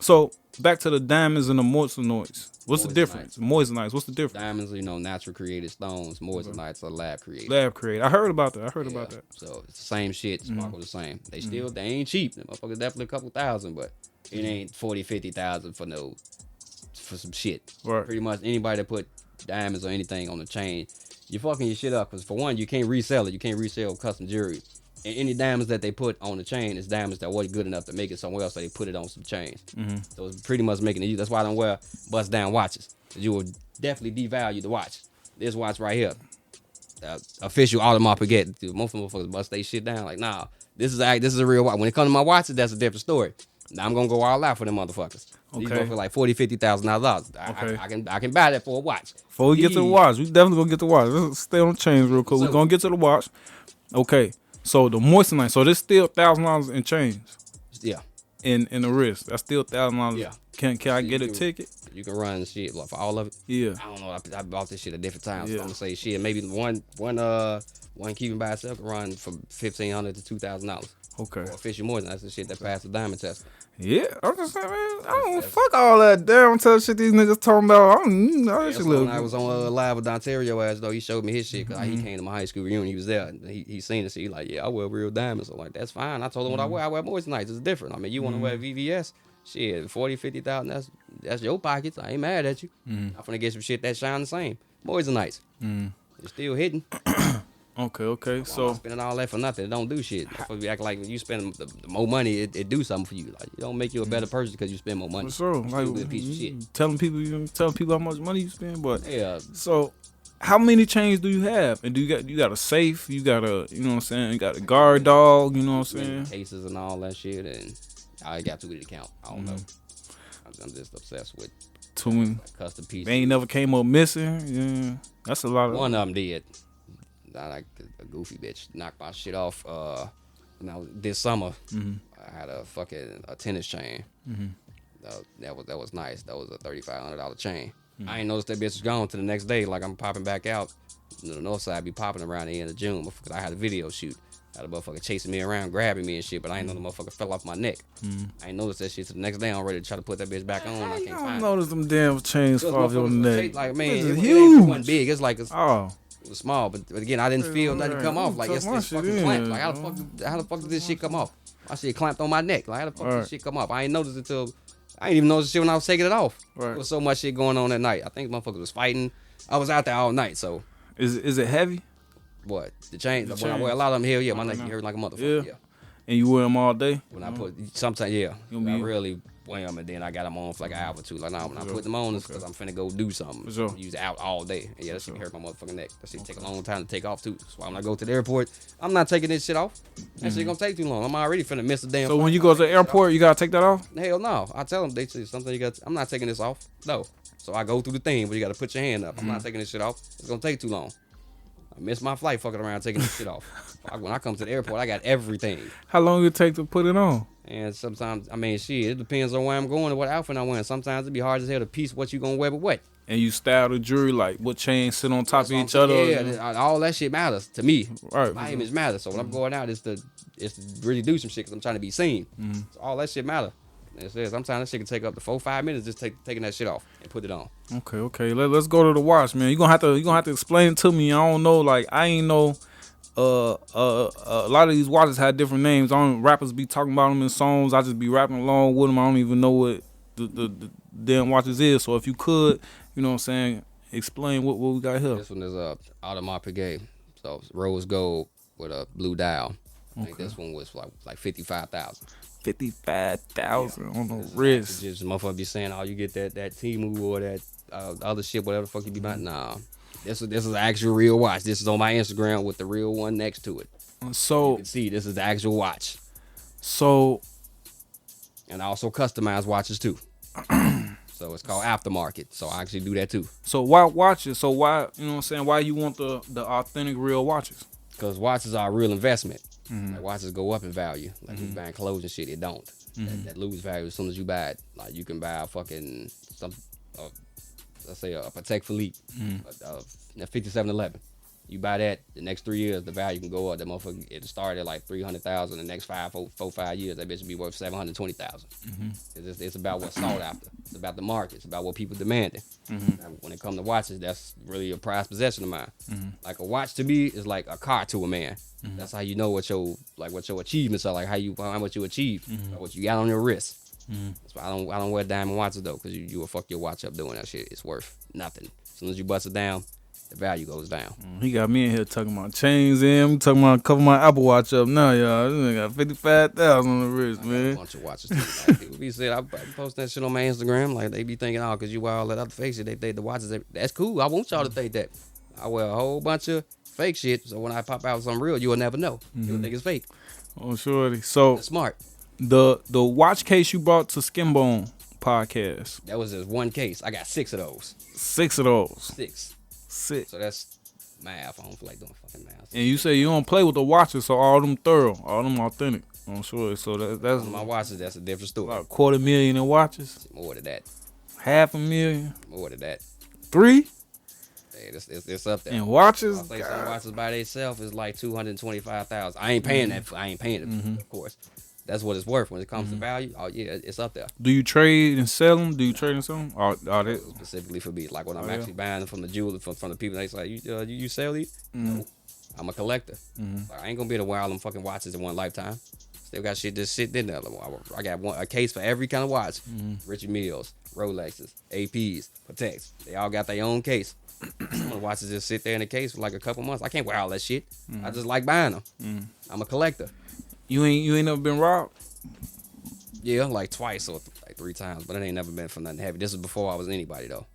So back to the diamonds and the moissanite. What's the Moissanite. difference? Moissanite. What's the difference? Diamonds, natural created stones. Moissanites are lab created. Lab created. I heard about that. Yeah. So it's the same shit. Sparkle the same. They still they ain't cheap. Them motherfuckers definitely a couple thousand, but it ain't 40, 50,000 for some shit. Right. Pretty much anybody that put diamonds or anything on the chain, you're fucking your shit up. Because for one, you can't resell it. You can't resell custom jewelry. And any diamonds that they put on the chain is diamonds that wasn't good enough to make it somewhere else, so they put it on some chains. So it's pretty much making it. That's why I don't wear bust down watches. 'Cause you will definitely devalue the watch. This watch right here, official Audemars Piguet. Most motherfuckers bust they shit down. Like, nah, this is a real watch. When it comes to my watches, that's a different story. Now I'm gonna go all out for them motherfuckers. These Okay. motherfuckers like $40,000-$50,000. Okay. I can buy that for a watch. Before we get to the watch, we definitely gonna get to the watch. Let's stay on the chains real quick. We're gonna get to the watch. Okay. So the moissanite. So this still $1,000 in chains Yeah, in the wrist. That's still $1,000. Yeah. Can I get a can- ticket? you can run shit like, for all of it. Yeah. I don't know. I bought this shit at different times. Yeah. So I'm gonna say shit. Maybe one Cuban by itself can run from $1,500 to $2,000. Okay. Or official more than that's the shit that passed the diamond test. Yeah. I'm just saying, man. I don't fuck all that damn tough shit these niggas talking about. I don't know. That shit look. I was on live with Dontario ass though. He showed me his shit because Mm-hmm. he came to my high school reunion. He was there. And he seen it. So he like, yeah, I wear real diamonds. I'm like, that's fine. I told him what I wear. I wear moissanite. It's different. I mean, you want to wear VVS? Shit, 40, 50,000. That's your pockets. I ain't mad at you. I'm finna get some shit that shine the same. Moissanites. It's still hitting. Okay. I'm So spending all that for nothing. It don't do shit. That's what we act like when you spend the more money, it do something for you. Like, it don't make you a better person because you spend more money. for sure, You like still a piece of shit. telling people how much money you spend, but Yeah, so how many chains do you have? And do you got a safe? You got a, you know what I'm saying? You got a guard dog, you know what I'm saying? cases and all that shit, and I got too many to count. I don't know. I'm just obsessed with Too many. custom pieces. They ain't never came up missing. Yeah. That's a lot of One of them did. I like a goofy bitch knocked my shit off. Now this summer, I had a tennis chain. That was nice. That was a $3,500 chain. I ain't noticed that bitch was gone till the next day. Like I'm popping back out. The north side be popping around the end of June because I had a video shoot. Had a motherfucker chasing me around, grabbing me and shit, but I ain't know the motherfucker fell off my neck. I ain't noticed that shit till the next day. I'm ready to try to put that bitch back on. I I can't don't find it. notice them damn chains Those fall off your motherfuckers was neck. like, man, This it is wasn't huge. big. It's like Oh, it was small, but again, I didn't feel nothing come off. Like Tuck it's my shit fucking in, clamped. Like how the fuck did this shit come off? My shit clamped on my neck. Like how the fuck did Right. this shit come off? I ain't noticed it till I ain't even noticed the shit when I was taking it off. Right. There was so much shit going on that night. I think motherfuckers was fighting. I was out there all night, so is it heavy? what? The chain. The When I chains. wear a lot of them here, yeah, my I neck know. hurt like a motherfucker. Yeah. Yeah. And you wear them all day? When I put sometimes, yeah, You I be- really wear them and then I got them on for like an hour or two. Like now, when I put them on, it's because I'm finna go do something. For sure. Use it out all day. And yeah, that shit hurt my motherfucking neck. That shit take a long time to take off too. So when I go to the airport, I'm not taking this shit off. That shit gonna take too long. I'm already finna miss the damn. So flight. when you go to the airport, you gotta take that off? Hell no. I tell them they say something you got. I'm not taking this off. No. So I go through the thing, but you gotta put your hand up. I'm not taking this shit off. It's gonna take too long. I missed my flight fucking around taking this shit off. When I come to the airport, I got everything. How long it take to put it on? And sometimes, I mean, shit, it depends on where I'm going and what outfit I'm wearing. Sometimes it be hard as hell to piece what you gonna wear with what. And you style the jewelry, like what chains sit on top of each So, other? yeah, all that shit matters to me. Right. My image matters. So when I'm going out, it's to really do some shit because I'm trying to be seen. So all that shit matter. It says sometimes that shit can take up to 4-5 minutes just taking that shit off and put it on. Okay. Let's go to the watch, man. You gonna have to explain it to me. I don't know. Like I ain't know. A lot of these watches had different names. I don't rappers be talking about them in songs. I just be rapping along with them. I don't even know what the damn watches is. So if you could, you know what I'm saying, explain what we got here. This one is Audemars Piguet, so it's rose gold with a blue dial. I think this one was like 55,000. 55,000 on the wrist. Just motherfucker be saying, oh, you get that Temu or that other shit, whatever the fuck you be buying. Nah, this is an actual real watch. This is on my Instagram with the real one next to it. So You can see this is the actual watch, so and I also customize watches too. So it's called aftermarket. So I actually do that too. so why watches? So why, you know what I'm saying? Why you want the authentic real watches? Because watches are a real investment. Like watches go up in value. Like you buying clothes and shit, it don't. That lose value as soon as you buy it. Like you can buy a fucking let's say a Patek Philippe, a 5711. You buy that, the next 3 years the value can go up. That motherfucker it started at like 300,000. The next 5 years that bitch will be worth 720,000. It's about what's sought after. It's about the market. It's about what people demanding. When it comes to watches, that's really a prized possession of mine. Like a watch to me is like a car to a man. That's how you know what your achievements are, like how much you achieve, like what you got on your wrist. That's why I don't wear diamond watches though, because you will fuck your watch up doing that shit. It's worth nothing. As soon as you bust it down, the value goes down. He got me in here talking about chains in. We talking about covering my Apple Watch up now, y'all. This nigga got 55,000 on the wrist, I got man. a bunch of watches too. Like, people be saying I post that shit on my Instagram. Like they be thinking, oh, cause you wear all that other fake shit. They think the watches. That's cool. I want y'all to think that. I wear a whole bunch of fake shit. So when I pop out with something real, you will never know. You'll think it's fake. Oh, shorty. So That's smart. the watch case you brought to Skinbone podcast, That was just one case. I got 6 of those. 6 of those. 6. So that's math. I don't feel like doing fucking math. And you say you don't play with the watches, so all them thorough, all them authentic. I'm sure. So that's My watches, that's a different story. about $250,000 in watches, More than that. $500,000, More than that. 3 Hey, it's up there. in watches. I think some God. watches by themselves is like 225,000. I ain't paying that. I ain't paying it, of course. That's what it's worth when it comes to value. Oh yeah, it's up there. Do you trade and sell them? Do you trade and sell them? Or they, Specifically for me, like when I'm yeah. actually buying them from the jeweler, from the people, they say, you sell these? No, I'm a collector. Like, I ain't gonna be able to wear all them fucking watches in one lifetime. Still got shit just sitting in there. I got a case for every kind of watch. Richard Milles, Rolexes, APs, Pateks. They all got their own case. Some of the watches just sit there in the case for like a couple months. I can't wear all that shit. I just like buying them. I'm a collector. you ain't never been robbed? Yeah, like twice or like 3 times, but it ain't never been for nothing heavy. This is before I was anybody though.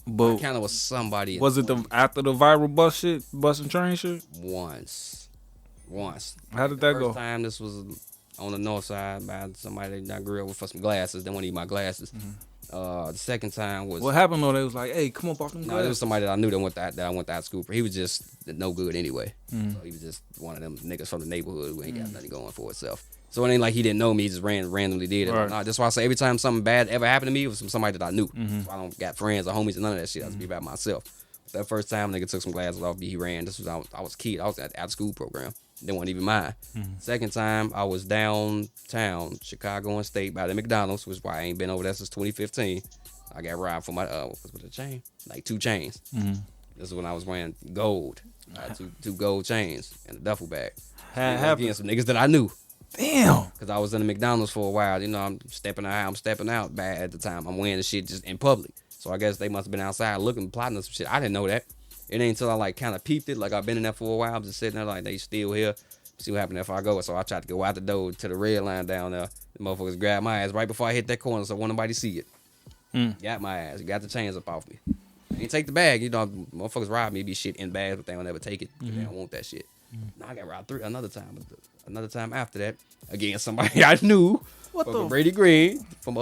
I But kind of was somebody. was it after the viral bus and train shit? Once? How did that First go? time this was on the north side by somebody that I grew up with for some glasses. They want to eat my glasses. The second time was What happened though? They was like, "Hey, come up off them no, it glasses." was somebody that I knew that I went to high school for. He was just no good anyway. So he was just one of them niggas from the neighborhood who ain't got nothing going for itself. So it ain't like he didn't know me. He just randomly did it. Right. Nah, that's why I say every time something bad ever happened to me, it was from somebody that I knew. So I don't got friends or homies and none of that shit. I just be about myself. That first time, nigga took some glasses off me. He ran. This was I was a kid. I was at the school program. Didn't want even mine. Second time, I was downtown, Chicago and State by the McDonald's, which is why I ain't been over there since 2015. I got robbed for my what was the chain? Like 2 chains. This is when I was wearing gold. I had two gold chains and a duffel bag. Again, some niggas that I knew. Damn. Cause I was in the McDonald's for a while. You know, I'm stepping out bad at the time. I'm wearing the shit just in public. So I guess they must have been outside looking, plotting on some shit. I didn't know that. It ain't until I like kind of peeped it. Like I've been in there for a while. I'm just sitting there like they still here. See what happened if I go. So I tried to go out the door to the red line down there. The motherfuckers grabbed my ass right before I hit that corner, so won't nobody see it. Got my ass. Got the chains up off me. Ain't take the bag. You know, motherfuckers rob me, be shit in bags, but they don't ever take it. They don't want that shit. Now I got robbed another time. But another time after that, again, somebody I knew. From Brady Green. From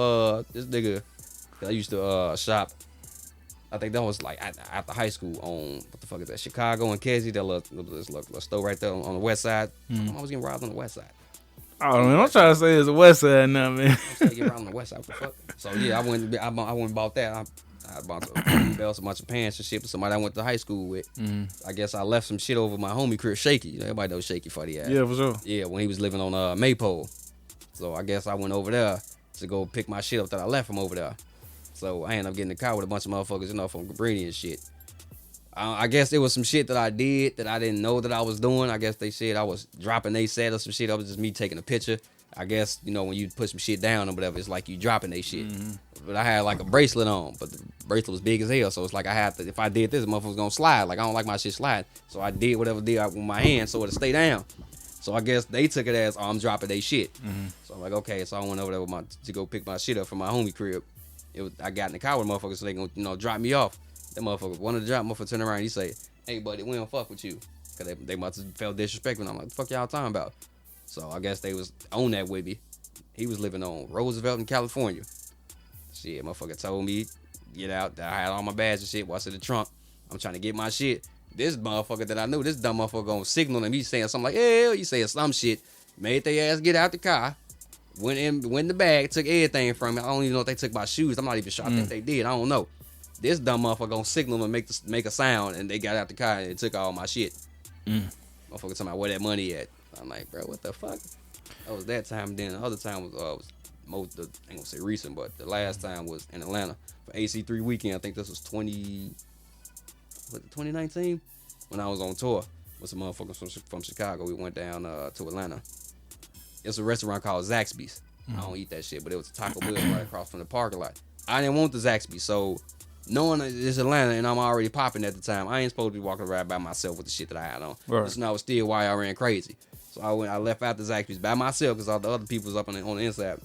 this nigga that I used to shop. I think that was like after high school on, what the fuck is that? Chicago and Kedzie, that little store right there on the west side. I was getting robbed on the west side. Oh man, I'm trying to say it's the west side now, man. I'm trying to get robbed on the west side. What the fuck? So yeah, I went and bought that. I bought some belts, a bunch of pants and shit for somebody I went to high school with. I guess I left some shit over my homie crib, Shaky. You know, everybody knows Shaky for the ass. Yeah, for sure. Yeah, when he was living on Maypole. So I guess I went over there, to go pick my shit up that I left from over there. So I ended up getting in the car with a bunch of motherfuckers, you know, from Cabrini and shit. I guess there was some shit that I did that I didn't know that I was doing. I guess they said I was dropping they set or some shit. That was just me taking a picture. I guess, you know, when you put some shit down or whatever, it's like you dropping they shit. But I had like a bracelet on, but the bracelet was big as hell. So it's like I had to, if I did this, the motherfucker was gonna slide. Like I don't like my shit slide. So I did whatever did with my hand so it'll stay down. So I guess they took it as, oh, I'm dropping they shit. So I'm like, okay. So I went over there with to go pick my shit up from my homie crib. I got in the car with motherfuckers so they gonna, you know, drop me off. That motherfucker, one of the drop motherfuckers turned around and he say, hey buddy, we don't fuck with you. Cause they must have felt disrespectful. I'm like, what the fuck y'all talking about? So I guess they was on that with me. He was living on Roosevelt in California. Shit, motherfucker told me, get out. I had all my bags and shit. What's in the trunk? I'm trying to get my shit. This motherfucker that I knew, this dumb motherfucker gonna signal him. He's saying something like, hell, he saying some shit. Made their ass get out the car. Went in the bag, took everything from me. I don't even know if they took my shoes. I'm not even sure. I think they did. I don't know. This dumb motherfucker gonna signal and make a sound, and they got out the car and took all my shit. Motherfucker talking about where that money at. I'm like, bro, what the fuck? That was that time. Then the other time was most, I ain't gonna say recent, but the last time was in Atlanta for AC3 weekend. I think this was 2019 when I was on tour with some motherfuckers from Chicago. We went down to Atlanta. It's a restaurant called Zaxby's. I don't eat that shit, but it was a Taco Bell right across from the parking lot. I didn't want the Zaxby's, so knowing it's Atlanta and I'm already popping at the time, I ain't supposed to be walking around by myself with the shit that I had on. Right. So I was still why I ran crazy. So I left out the Zaxby's by myself because all the other people was up on the inside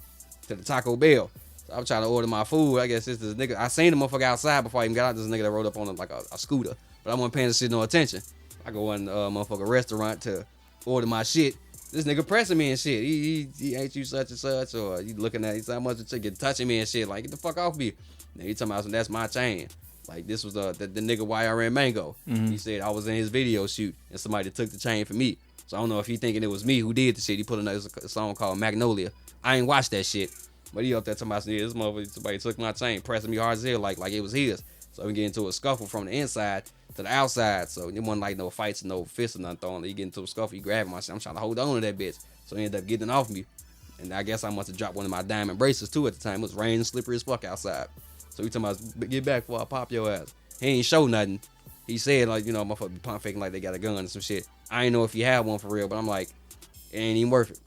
to the Taco Bell. So I was trying to order my food. I guess it's this nigga. I seen the motherfucker outside before I even got out. This nigga that rode up on a scooter, but I wasn't paying this shit no attention. I go in the motherfucker restaurant to order my shit. This nigga pressing me and shit. He ain't you such and such, or you looking at how much a chicken touching me and shit. Like, get the fuck off me. Now he talking about that's my chain. Like this was the nigga YRN Mango. He said I was in his video shoot and somebody took the chain from me. So I don't know if he thinking it was me who did the shit. He put another song called Magnolia. I ain't watched that shit. But he up there talking about this motherfucker, somebody took my chain, pressing me hard as hell like it was his. So we get into a scuffle from the inside to the outside. So it wasn't like no fights, no fists or nothing thrown. He get into a scuffle, he grabbing my shit. I'm trying to hold on to that bitch. So he ended up getting off me. And I guess I must have dropped one of my diamond bracelets too at the time. It was raining, slippery as fuck outside. So he talking about, get back before I pop your ass. He ain't show nothing. He said, like, you know, motherfucker be pump faking like they got a gun and some shit. I ain't know if he had one for real, but I'm like, it ain't even worth it.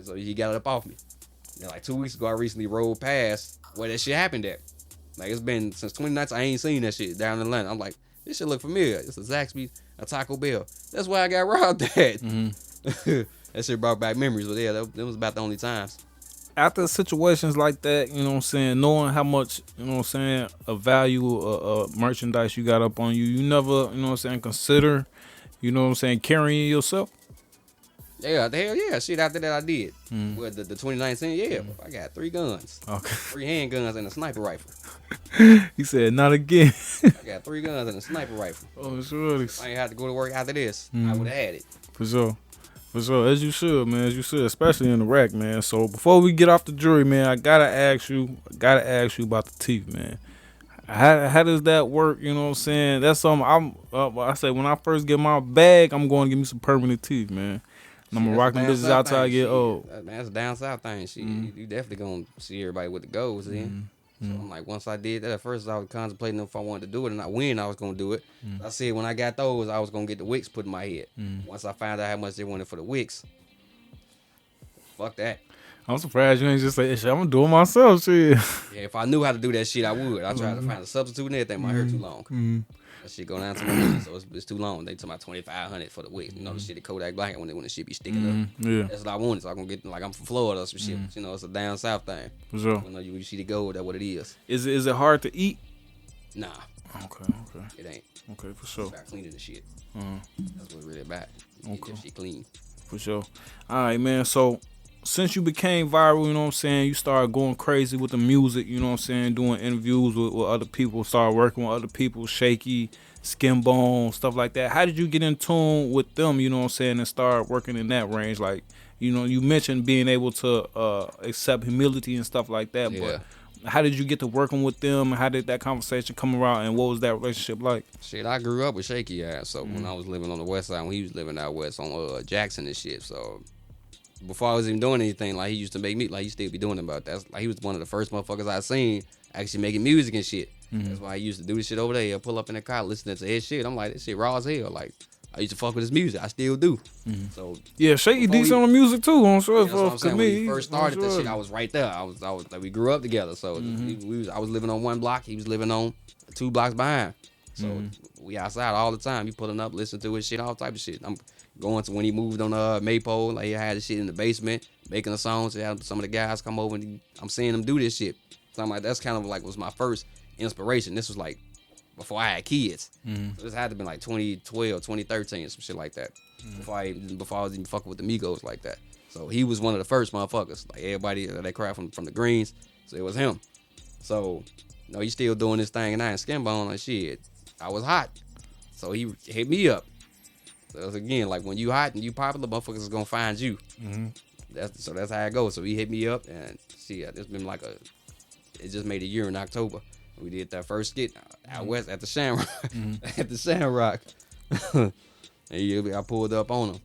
So he got it up off me. And like 2 weeks ago, I recently rolled past where that shit happened at. Like, it's been since 2019, I ain't seen that shit down in Atlanta. I'm like, this shit look familiar. It's a Zaxby's, a Taco Bell. That's why I got robbed at. That shit brought back memories, but yeah, that was about the only times. After situations like that, you know what I'm saying, knowing how much, you know what I'm saying, a value of merchandise you got up on you, you never, you know what I'm saying, consider, you know what I'm saying, carrying yourself? Yeah, the hell yeah. Shit, after that I did. With the 2019, yeah, I got 3 guns. Okay. 3 handguns and a sniper rifle. He said, not again. I got 3 guns and a sniper rifle. Oh, sure. I ain't had to go to work after this. I would have had it. For sure. For sure, as you should, man, as you should, especially in the rack, man. So before we get off the jury, man, I gotta ask you about the teeth, man. How does that work? You know what I'm saying? That's something I say when I first get my bag, I'm going to give me some permanent teeth, man. And I'm gonna rock them bitches out till I get old. Man, that's a down south thing. You definitely gonna see everybody with the goals in. So I'm like, once I did that, at first I was contemplating if I wanted to do it and when I was gonna do it. I said when I got those, I was gonna get the wicks put in my head. Once I found out how much they wanted for the wicks, fuck that. I'm surprised you ain't just say, shit, I'm gonna do it myself, shit. Yeah, if I knew how to do that shit, I would. I tried to find a substitute and everything. My hair too long. That shit go down to my knees, so it's too long. They took my $2,500 for the wicks. You know the shit at Kodak Black when the shit be sticking up. Yeah, that's what I wanted. So I'm gonna get, like, I'm from Florida or some shit. You know, it's a down south thing. For sure. You know, you see the gold, that's what it is. Is it hard to eat? Nah. Okay. It ain't. Okay, for sure. It's about cleaning the shit. That's what it's really about. Get that shit clean. For sure. All right, man. So since you became viral, you know what I'm saying, you started going crazy with the music, you know what I'm saying, doing interviews with other people, started working with other people, Shaky, Skinbone, stuff like that. How did you get in tune with them, you know what I'm saying, and start working in that range? Like, you know, you mentioned being able to accept humility and stuff like that, but how did you get to working with them? How did that conversation come around, and what was that relationship like? Shit, I grew up with Shaky ass, so when I was living on the west side, when he was living out west on Jackson and shit, so before I was even doing anything, like he used to make me, like he still be doing about that. Like he was one of the first motherfuckers I seen actually making music and shit. That's why I used to do this shit over there. He'll pull up in the car listening to his shit. I'm like, this shit raw as hell. Like I used to fuck with his music. I still do. So Yeah, Shaky decent on the music too. I'm sure. that's what I'm saying. When he first started I'm this sure. shit, I was right there. I was like we grew up together. So I was living on one block. He was living on 2 blocks behind. So we outside all the time. He pulling up, listening to his shit, all type of shit. I'm going to when he moved on Maypole, like he had his shit in the basement, making the songs. He had some of the guys come over and I'm seeing them do this shit. So I'm like, that's kind of like was my first inspiration. This was like before I had kids. So this had to be like 2012, 2013, some shit like that. Before I was even fucking with the Migos like that. So he was one of the first motherfuckers. Like everybody that crowd from the Greens. So it was him. So he's still doing this thing and I ain't Skinbone like shit. I was hot. So he hit me up. So it's again, like when you hot and you popular, motherfuckers is gonna find you. That's how it goes. So he hit me up and see, it's been like it just made a year in October. We did that first skit out west at the Shamrock. At the Shamrock. And I pulled up on him.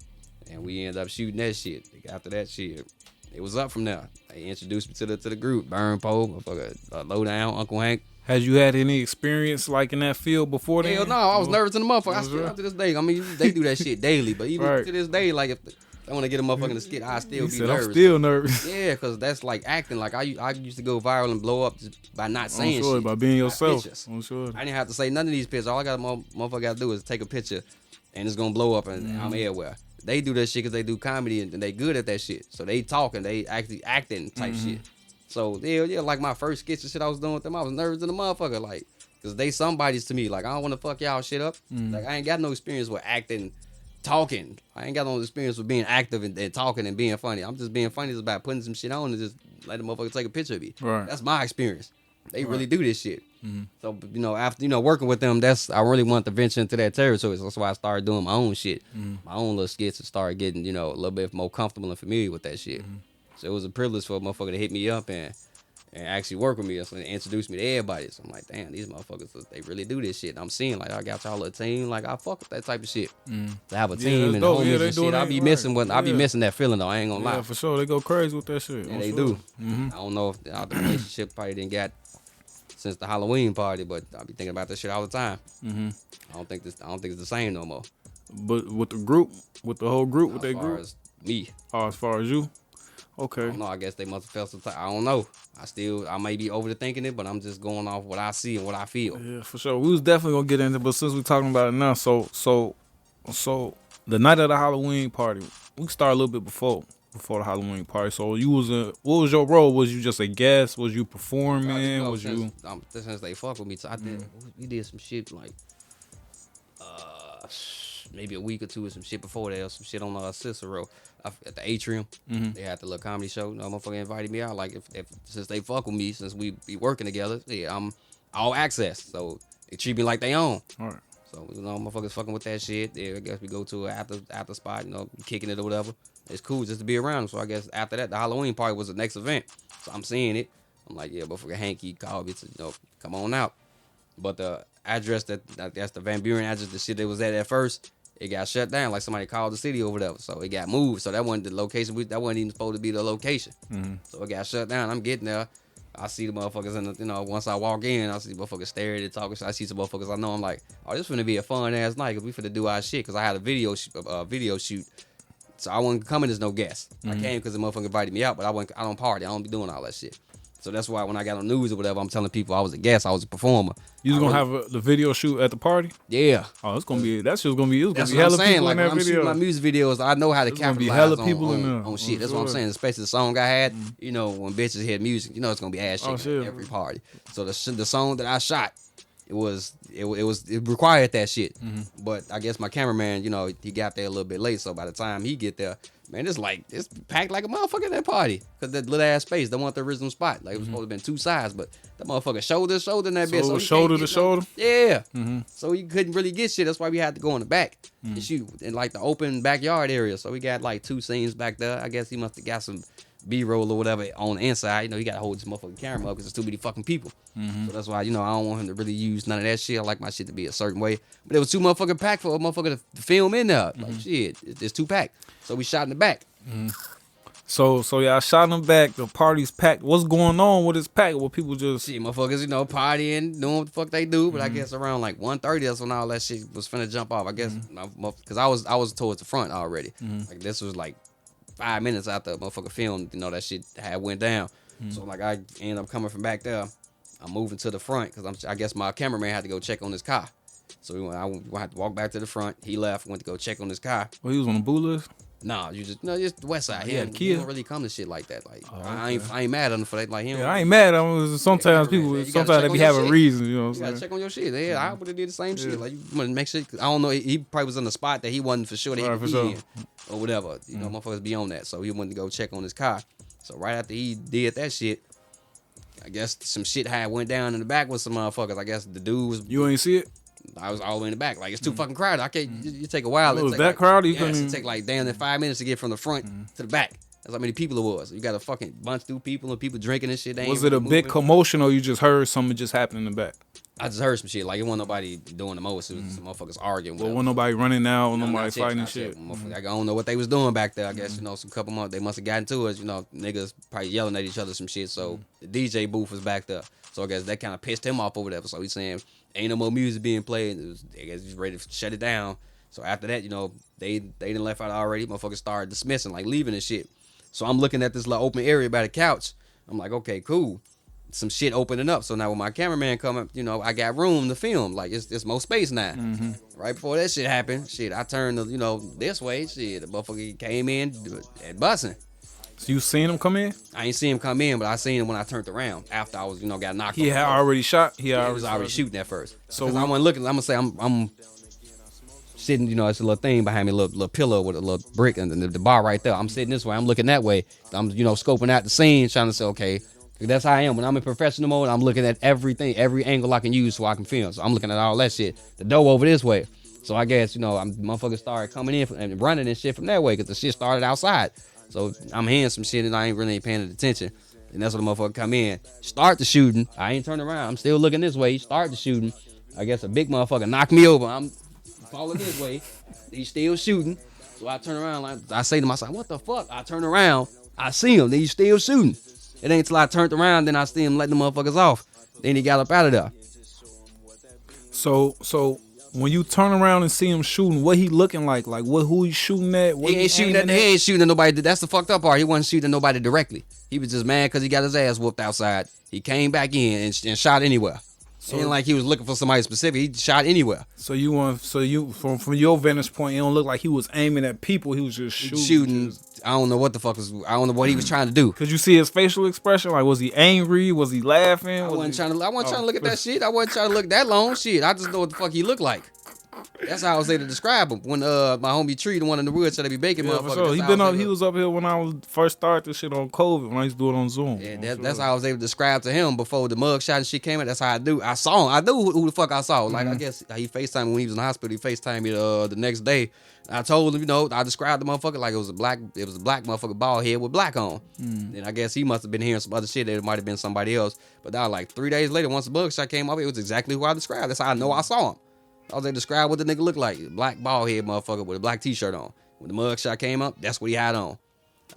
And we ended up shooting that shit. After that shit, it was up from there. They introduced me to the group. Burn Pole, motherfucker, Lowdown, Uncle Hank. Had you had any experience like in that field before then? Hell no, I was nervous in the motherfucker. I still up to this day. I mean, they do that shit daily, but even to this day, like if I want to get a motherfucker in the skit, I still be nervous. I'm still nervous. Yeah, because that's like acting. Like I used to go viral and blow up just by not saying I'm sure, shit. by being yourself. I'm sure. I didn't have to say none of these pictures. All I got motherfucker got to do is take a picture, and it's gonna blow up, and I'm everywhere. They do that shit because they do comedy and they good at that shit. So they talking, they actually acting type shit. So yeah, like my first skits and shit I was doing with them, I was nervous in the motherfucker, like, cause they somebody's to me. Like I don't want to fuck y'all shit up. Like I ain't got no experience with acting, talking. I ain't got no experience with being active and talking and being funny. I'm just being funny. It's about putting some shit on and just let the motherfucker take a picture of me. Right. That's my experience. They really do this shit. So after working with them, I really want to venture into that territory. So that's why I started doing my own shit, my own little skits, and started getting a little bit more comfortable and familiar with that shit. So it was a privilege for a motherfucker to hit me up and actually work with me. So they introduced me to everybody. So I'm like, damn, these motherfuckers, they really do this shit. And I'm seeing like I got y'all a team. Like I fuck with that type of shit. To have a team and homies and shit. I be missing that feeling though. I ain't gonna lie. Yeah, for sure. They go crazy with that shit. Yeah, they do. I don't know if the relationship probably didn't got since the Halloween party, but I be thinking about that shit all the time. I don't think it's the same no more. But with the group, with the whole group, with that As far group, as me, as far as you, okay. I don't know. I guess they must have felt some type. I don't know. I may be overthinking it, but I'm just going off what I see and what I feel. Yeah, for sure. We was definitely gonna get into it, but since we're talking about it now, so the night of the Halloween party, we start a little bit before the Halloween party. So what was your role? Was you just a guest? Was you performing? Since they fuck with me, so we did some shit like maybe a week or two or some shit before that, or some shit on Cicero at the Atrium. They had the little comedy show. Motherfucker invited me out. Like if since they fuck with me, since we be working together, yeah, I'm all access. So they treat me like they own. All right. So motherfuckers fucking with that shit. Yeah, I guess we go to an after spot, kicking it or whatever. It's cool just to be around them. So I guess after that, the Halloween party was the next event. So I'm seeing it. I'm like, yeah, motherfucker Hanky called me to come on out. But the address that's the Van Buren address, the shit that was at first, it got shut down. Like somebody called the city or whatever. So it got moved. So that wasn't the location. That wasn't even supposed to be the location. So it got shut down. I'm getting there. I see the motherfuckers in the, once I walk in, I see motherfuckers staring and talking. So I see some motherfuckers I know. I'm like, oh, this finna be a fun ass night because we finna do our shit. Because I had a video shoot. So I wasn't coming as no guest. I came because the motherfucker invited me out, but I don't party. I don't be doing all that shit. So that's why when I got on news or whatever, I'm telling people I was a guest. I was a performer. You was gonna have the video shoot at the party? Yeah. Oh, it's gonna be hella people in I'm that saying. Like video. when I'm shooting my music videos, I know how to capitalize on shit. That's what I'm saying. Especially the song I had. When bitches hear music, it's gonna be ass shaking at every party. So the song that I shot, it required that shit. But I guess my cameraman, he got there a little bit late. So by the time he get there, man, it's packed like a motherfucker in that party. Cause that little ass space, they want the original spot. Like it was supposed to have been two sides, but that motherfucker shoulder in that bitch. So shoulder to shoulder? Yeah. So he couldn't really get shit. That's why we had to go in the back and shoot in like the open backyard area. So we got like two scenes back there. I guess he must have got some B-roll or whatever on the inside. He got to hold this motherfucking camera up because there's too many fucking people. So that's why, I don't want him to really use none of that shit. I like my shit to be a certain way. But it was too motherfucking packed for a motherfucker to film in there. Like, shit, it's too packed. So we shot in the back. So y'all shot him back. The party's packed. What's going on with this pack? Well, people just Shit, motherfuckers, partying, doing what the fuck they do. But I guess around like 1:30, that's when all that shit was finna jump off. I guess because I was towards the front already. Like this was like 5 minutes after motherfucker film. That shit had went down. So like I ended up coming from back there. I'm moving to the front because I guess my cameraman had to go check on his car. So I had to walk back to the front. He left, went to go check on his car. Well, he was on the boo list. Nah, just the West Side. Yeah, He don't really come to shit like that. Like I ain't mad at him for that. Like I ain't mad. Sometimes people, sometimes they be having reasons. You know what I'm You gotta saying? check on your shit. Yeah, I would have did the same shit. Like you want to make sure. I don't know. He probably was in the spot that he wasn't for sure that he Right, could for be sure. in or whatever. Motherfuckers be on that. So he went to go check on his car. So right after he did that shit, I guess some shit had went down in the back with some motherfuckers. I guess the dude was. You ain't see it? I was all the way in the back. Like it's too fucking crowded. I can't. You take a while. It was take that like, crowded? You Yeah, couldn't it even- take like damn near 5 minutes to get from the front to the back. That's how many people it was. You got a fucking bunch of people and people drinking and shit. They ain't Was it a really big moving. commotion or you just heard something just happen in the back? I just heard some shit. Like it wasn't nobody doing the most. It was some motherfuckers arguing. Well, whatever. wasn't nobody running out, No, nobody not yet, fighting not shit. yet. Motherfucker, I don't know what they was doing back there. I guess some couple months they must have gotten to us. Niggas probably yelling at each other some shit. So the DJ booth was back there. So I guess that kind of pissed him off or whatever. So he's saying ain't no more music being played. I guess he's ready to shut it down. So after that, they didn't left out already. Motherfuckers started dismissing, like leaving and shit. So I'm looking at this little open area by the couch. I'm like, okay, cool. Some shit opening up. So now when my cameraman come up, I got room to film. Like it's more space now. Right before that shit happened, I turned this way. Shit, the motherfucker came in and busting. So you seen him come in? I ain't see him come in, but I seen him when I turned around after I was, got knocked. He off had the already shot. He Yeah, he was already shooting at first. So So I wasn't looking. I'm gonna say I'm sitting. It's a little thing behind me, a little pillow with a little brick, and the bar right there. I'm sitting this way. I'm looking that way. I'm scoping out the scene, trying to say, okay, that's how I am. When I'm in professional mode, I'm looking at everything, every angle I can use so I can film. So I'm looking at all that shit. The door over this way. So I guess motherfuckers started coming in and running and shit from that way because the shit started outside. So I'm hearing some shit and I ain't really paying attention. And that's when the motherfucker come in, start the shooting. I ain't turning around. I'm still looking this way. Start the shooting. I guess a big motherfucker knocked me over. I'm falling this way. He's still shooting. So I turn around. Like, I say to myself, what the fuck? I turn around. I see him. Then he's still shooting. It ain't till I turned around, then I see him letting the motherfuckers off. Then he got up out of there. So when you turn around and see him shooting, what he looking like? Like who he shooting at? What He ain't shooting at. aiming He ain't shooting at nobody. That's the fucked up part. He wasn't shooting at nobody directly. He was just mad because he got his ass whooped outside. He came back in and shot anywhere. So, ain't like he was looking for somebody specific. He shot anywhere. So you from your vantage point, it don't look like he was aiming at people. He was just shooting. I don't know what the fuck was. I don't know what he was trying to do. Could you see his facial expression? Like, was he angry? Was he laughing? I wasn't trying to look at that shit. I wasn't trying to look that long. Shit, I just know what the fuck he looked like. That's how I was able to describe him. When my homie Tree, the one in the woods, said they be baking Yeah, motherfuckers. for sure. He was up here when I was first started this shit on COVID, when I used to do it on Zoom. Yeah, that's how I was able to describe to him before the mug shot and shit came out. That's how I do. I saw him. I knew who the fuck I saw. Like I guess he FaceTimed me when he was in the hospital. He FaceTimed me the next day. I told him, I described the motherfucker like it was a black motherfucker bald head with black on. And I guess he must have been hearing some other shit that it might have been somebody else. But that was like 3 days later, once the mug shot came up, it was exactly who I described. That's how I know I saw him. I was able to describe what the nigga looked like. Black bald head motherfucker with a black t-shirt on. When the mug shot came up, that's what he had on.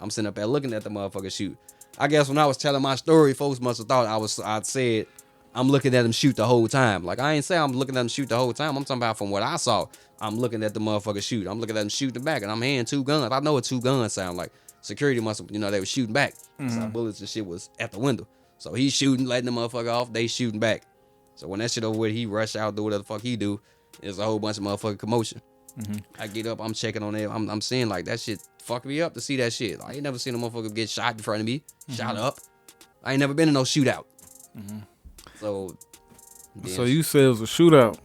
I'm sitting up there looking at the motherfucker shoot. I guess when I was telling my story, folks must have thought I said I'm looking at him shoot the whole time. Like I ain't say I'm looking at him shoot the whole time. I'm talking about from what I saw. I'm looking at the motherfucker shoot. I'm looking at him shoot the back and I'm hearing two guns. I know what two guns sound like. Security must have, they were shooting back. So bullets and shit was at the window. So he's shooting, letting the motherfucker off. They shooting back. So when that shit over with, he rush out, do whatever the fuck he do. There's a whole bunch of motherfucking commotion. I get up, I'm checking on it. I'm seeing like that shit fucked me up to see that shit. I ain't never seen a motherfucker get shot in front of me, shot up. I ain't never been in no shootout. So you said it was a shootout.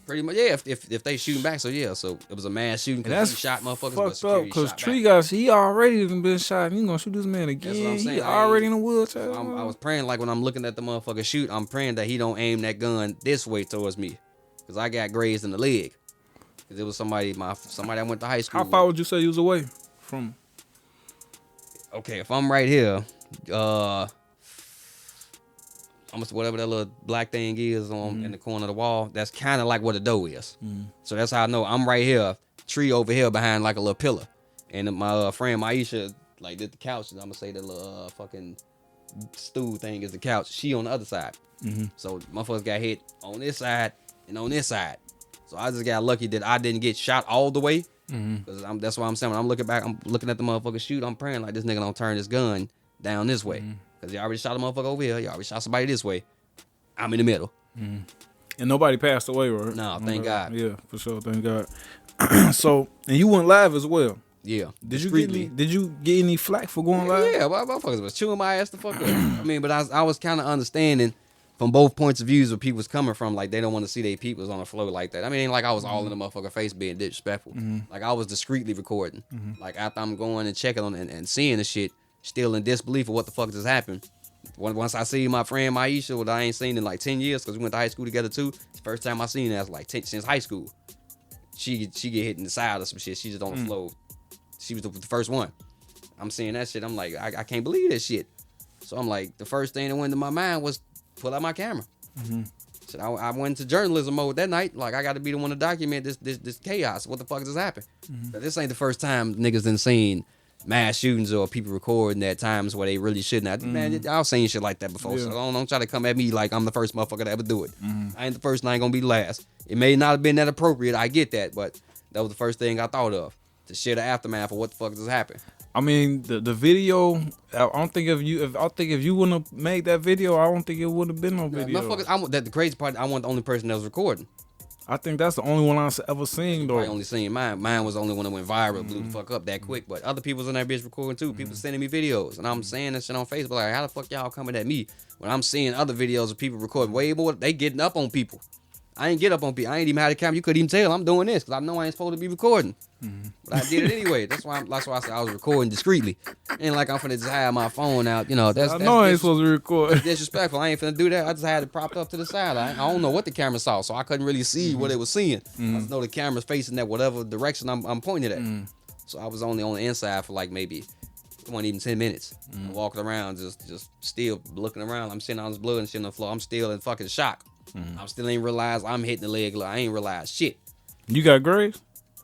pretty much, yeah. If they shooting back, so yeah. So it was a mass shooting because he shot motherfuckers. But Fucked up, because shot Tree back. guys, he already done been shot. And you gonna shoot this man again? That's what I'm saying. He already in the wheelchair. I was praying like when I'm looking at the motherfucker shoot, I'm praying that he don't aim that gun this way towards me, because I got grazed in the leg. Because it was somebody I went to high school. How far would you say you was away from? Okay, if I'm right here, almost whatever that little black thing is on in the corner of the wall, that's kind of like where the door is. So that's how I know I'm right here. Tree over here behind like a little pillar, and my friend Maisha like the couch. I'm gonna say the little fucking stool thing is the couch. She on the other side. So motherfuckers got hit on this side and on this side. So I just got lucky that I didn't get shot all the way. Cause that's why I'm saying when I'm looking back, I'm looking at the motherfucker shoot. I'm praying like this nigga don't turn his gun down this way. Cause he already shot a motherfucker over here. He already shot somebody this way. I'm in the middle. And nobody passed away, right? No, thank God. Yeah, for sure. Thank God. So, and you went live as well. Yeah. Did you get any flack for going live? Yeah, motherfuckers was chewing my ass the fuck up. I mean, but I was kind of understanding from both points of views where people was coming from. Like, they don't want to see their peoples on the floor like that. I mean, like, I was all in the motherfucker face being disrespectful. Like, I was discreetly recording. Like, after I'm going and checking on and seeing the shit, still in disbelief of what the fuck just happened. Once I see my friend Maisha, what I ain't seen in like 10 years, because we went to high school together too. It's the first time I seen her like since high school. She get hit in the side or some shit. She just on the floor. She was the first one. I'm seeing that shit. I'm like, I can't believe that shit. So I'm like, the first thing that went to my mind was pull out my camera. So I went into journalism mode that night. Like, I got to be the one to document this chaos. What the fuck just happened? This ain't the first time niggas done seen mass shootings or people recording at times where they really shouldn't have. Man, I've seen shit like that before. Yeah. So don't try to come at me like I'm the first motherfucker to ever do it. I ain't the first and I ain't gonna be the last. It may not have been that appropriate. I get that, but that was the first thing I thought of. To share the aftermath of what the fuck just happened. I mean, the video. I don't think if you wouldn't have made that video, I don't think it would have been no video. Motherfuckers, the crazy part, I wasn't the only person that was recording. I think that's the only one I've ever seen though. I only seen mine. Mine was the only one that went viral, blew the fuck up that quick. But other people was in that bitch recording too. People sending me videos, and I'm saying that shit on Facebook. Like, how the fuck y'all coming at me when I'm seeing other videos of people recording way more? They getting up on people. I ain't get up on people. I ain't even had a camera. You couldn't even tell I'm doing this because I know I ain't supposed to be recording. But I did it anyway. That's why I said I was recording discreetly. Ain't like I'm finna just have my phone out. You know, I know I ain't supposed to record. Disrespectful. I ain't finna do that. I just had it propped up to the side. I don't know what the camera saw, so I couldn't really see what it was seeing. I just know the camera's facing that whatever direction I'm pointing at. So I was only on the inside for like maybe, it wasn't even 10 minutes. Walking around, just still looking around. I'm sitting on this blood and shit on the floor. I'm still in fucking shock. I still ain't realized I'm hitting the leg. I ain't realized shit. You got grades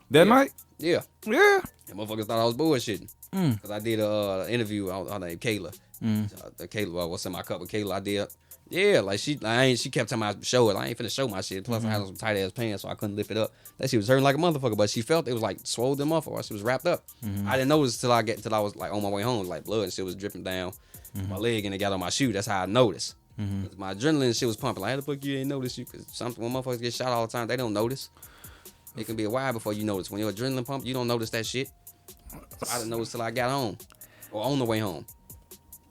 that night? Yeah. Yeah. And motherfuckers thought I was bullshitting. Because I did an interview on her name Kayla. Kayla, what's in my cup with Kayla? I did. Yeah, like she kept telling me I show it. I ain't finna show my shit. Plus I had some tight ass pants, so I couldn't lift it up. That shit was hurting like a motherfucker, but she felt it was like swole them up, or she was wrapped up. I didn't notice till I was like on my way home, like blood and shit was dripping down my leg and it got on my shoe. That's how I noticed. My adrenaline and shit was pumping. Like, how the fuck you ain't notice you? Because when motherfuckers get shot all the time, they don't notice. It can be a while before you notice. When your adrenaline pump, you don't notice that shit. So I didn't notice till I got home or on the way home.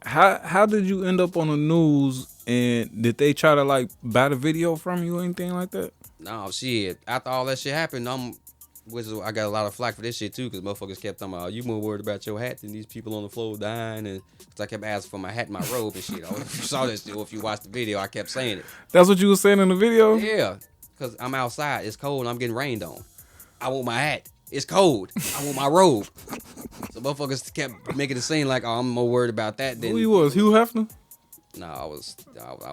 How did you end up on the news, and did they try to like buy the video from you or anything like that? No, shit. After all that shit happened, I got a lot of flack for this shit too, because motherfuckers kept talking about, you more worried about your hat than these people on the floor dying, and cause I kept asking for my hat and my robe and shit. If you saw that shit, or if you watched the video, I kept saying it. That's what you were saying in the video? Yeah, because I'm outside, it's cold, and I'm getting rained on. I want my hat. It's cold. I want my robe. So motherfuckers kept making it seem like, oh, I'm more worried about that than. Who you was? Hugh Hefner? No, I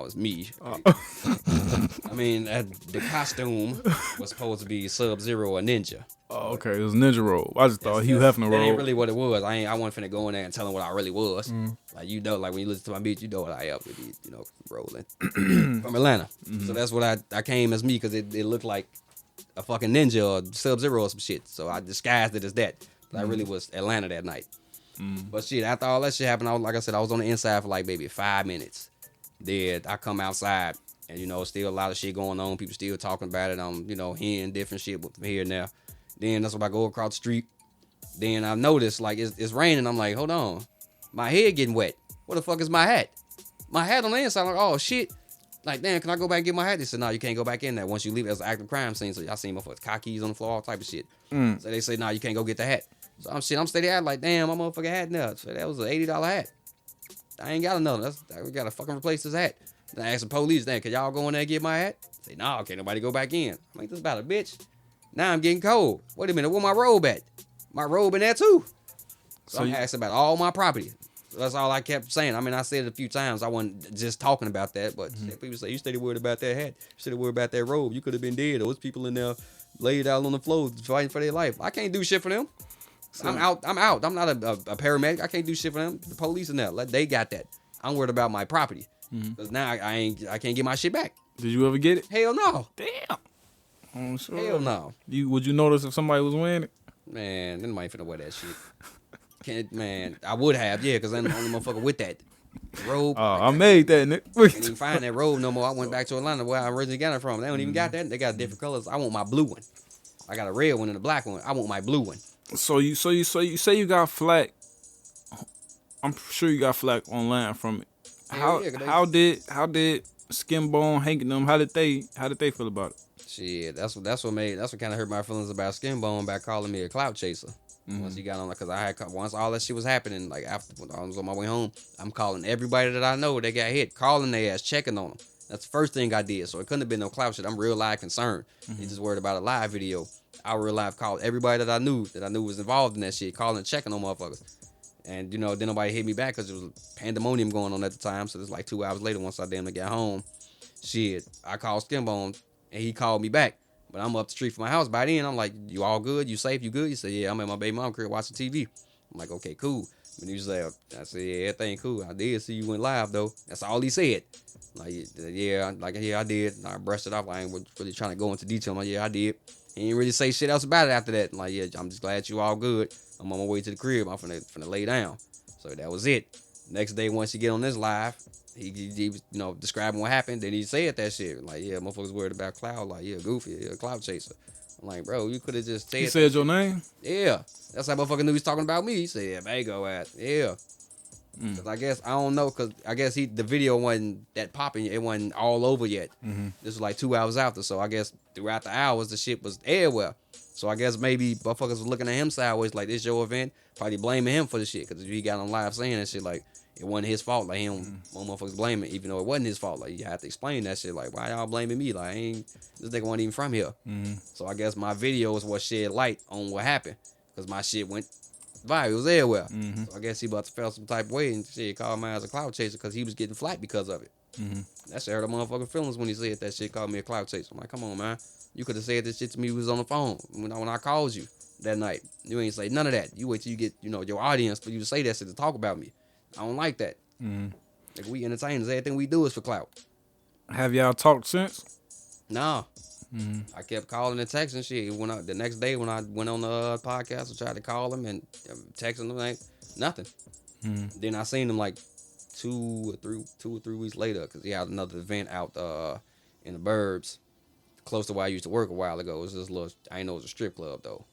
was me. I mean, the costume was supposed to be Sub-Zero or Ninja. Oh, okay. It was Ninja robe. I just thought Hugh Hefner robe. That ain't really what it was. I wasn't finna go in there and tell them what I really was. Like, you know, like when you listen to my beat, you know what I am. You know, rolling from Atlanta. So that's what I came as me, because it looked like a fucking ninja or Sub-Zero or some shit. So I disguised it as that. But I really was Atlanta that night. But shit, after all that shit happened, like I said, I was on the inside for like maybe 5 minutes. Then I come outside, and you know, still a lot of shit going on. People still talking about it. I'm, you know, hearing different shit from here and there. Then that's when I go across the street. Then I notice like it's raining. I'm like, hold on, my head getting wet. What the fuck is my hat? My hat on the inside. I'm like, oh shit. Like, damn, can I go back and get my hat? They said, no, you can't go back in there. Once you leave it as an active crime scene. So y'all seen motherfuckers, car keys on the floor, all type of shit. So they say, no, you can't go get the hat. So I'm steady at like, damn, my motherfucking hat now. So that was an $80 hat. I ain't got another. We gotta fucking replace this hat. Then I asked the police, then, can y'all go in there and get my hat? Say, no, can't nobody go back in. I'm like, this about a bitch. Now I'm getting cold. Wait a minute, where my robe at? My robe in there too. So I'm asking about all my property. So that's all I kept saying. I mean, I said it a few times. I wasn't just talking about that, but people say, you steady worried about that hat. You steady worried about that robe. You could have been dead. Those people in there laid out on the floor fighting for their life. I can't do shit for them. I'm out. I'm out. I'm not a paramedic. I can't do shit for them. The police and that. They got that. I'm worried about my property. Because now I can't get my shit back. Did you ever get it? Hell no. Damn. I'm sure. Hell no. Would you notice if somebody was wearing it? Man, then might finna wear that shit. Man, I would have, yeah, because I'm the only motherfucker with that robe. Oh, I made that, Nick. Can't even find that robe no more. I went back to Atlanta where I originally got it from. They don't even got that. They got different colors. I want my blue one. I got a red one and a black one. I want my blue one. So you say you got flack. I'm sure you got flack online from it. How did Skin Bone, Hank and them, how did they feel about it? Shit, that's what kind of hurt my feelings about Skin Bone by calling me a clout chaser. Once he got on, because once all that shit was happening, like after when I was on my way home, I'm calling everybody that I know that got hit, calling their ass, checking on them. That's the first thing I did. So it couldn't have been no clout shit. I'm real live concerned. He just worried about a live video. I real live called everybody that I knew was involved in that shit, calling, checking on motherfuckers. And then nobody hit me back because there was pandemonium going on at the time. So it was like 2 hours later once I damn near got home. Shit, I called Skin Bone and he called me back. But I'm up the street from my house. By then, I'm like, you all good? You safe? You good? He said, yeah, I'm at my baby mom crib watching TV. I'm like, okay, cool. But he said, I said, yeah, everything cool. I did see you went live, though. That's all he said. Like, yeah, I did. And I brushed it off. I ain't really trying to go into detail. I'm like, yeah, I did. He didn't really say shit else about it after that. I'm like, yeah, I'm just glad you all good. I'm on my way to the crib. I'm finna lay down. So that was it. Next day, once he get on this live, he was, describing what happened. Then he said that shit. Like, yeah, motherfuckers worried about Cloud. Like, yeah, Goofy, yeah, Cloud Chaser. I'm like, bro, you could have just said. He said your name? Yeah. That's how motherfucker knew he was talking about me. He said, yeah, Bago ass. Yeah. Cause I guess, I don't know, cause I guess the video wasn't that popping. It wasn't all over yet. This was like 2 hours after. So I guess throughout the hours, the shit was everywhere. So I guess maybe motherfuckers was looking at him sideways like, this your event. Probably blaming him for the shit. Cause he got on live saying that shit like, it wasn't his fault. Like, him, motherfuckers blaming, even though it wasn't his fault. Like, you have to explain that shit. Like, why y'all blaming me? Like, this nigga wasn't even from here. So I guess my video is what shed light on what happened. Because my shit went viral. It was everywhere. So I guess he about to feel some type of way and shit, called me as a cloud chaser because he was getting flack because of it. That shit hurt the motherfucking feelings when he said that shit, called me a cloud chaser. I'm like, come on, man. You could have said this shit to me when we was on the phone when I called you that night. You ain't say none of that. You wait till you get, your audience for you to say that shit to talk about me. I don't like that. Like, we entertainers, everything we do is for clout. Have y'all talked since? Nah. I kept calling and texting shit. The next day when I went on the podcast, I tried to call him and text him, like, nothing. Then I seen him like 2 or 3 weeks later because he had another event out in the burbs close to where I used to work a while ago. It was this little, I didn't know it was a strip club though.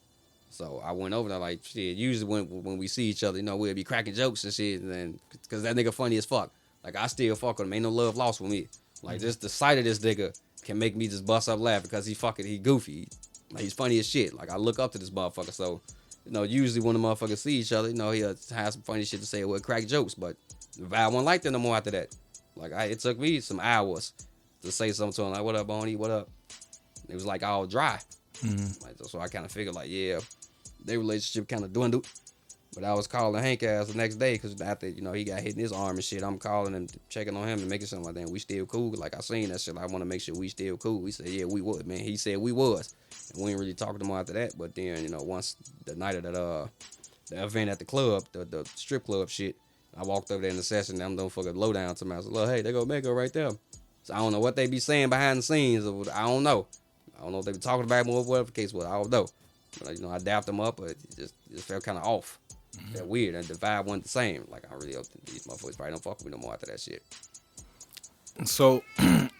So I went over there like, shit, usually when we see each other, we'll be cracking jokes and shit, and because that nigga funny as fuck. Like, I still fuck with him. Ain't no love lost with me. Like, just the sight of this nigga can make me just bust up laughing because he goofy. Like, he's funny as shit. Like, I look up to this motherfucker. So, usually when the motherfuckers see each other, he'll have some funny shit to say, we'll crack jokes. But the vibe wasn't like that no more after that. Like, it took me some hours to say something to him. Like, what up, Boney? What up? It was like all dry. Like, so I kind of figured like, yeah, their relationship kind of dwindled. But I was calling Hank ass the next day because after, he got hit in his arm and shit, I'm calling him, checking on him and making something like that. We still cool. Like, I seen that shit. I want to make sure we still cool. He said, yeah, we would, man. He said we was. And we ain't really talking to him after that. But then, once the night of that, the event at the club, the strip club shit, I walked over there in the session. I'm doing fucking lowdown to me. I was like, look, hey, there go Mako right there. So I don't know what they be saying behind the scenes. I don't know. I don't know if they be talking about more, whatever the case was. I don't know. But, I dapped them up, but it just felt kind of off. Felt weird, and the vibe wasn't the same. Like, I really hope these motherfuckers probably don't fuck with me no more after that shit. So,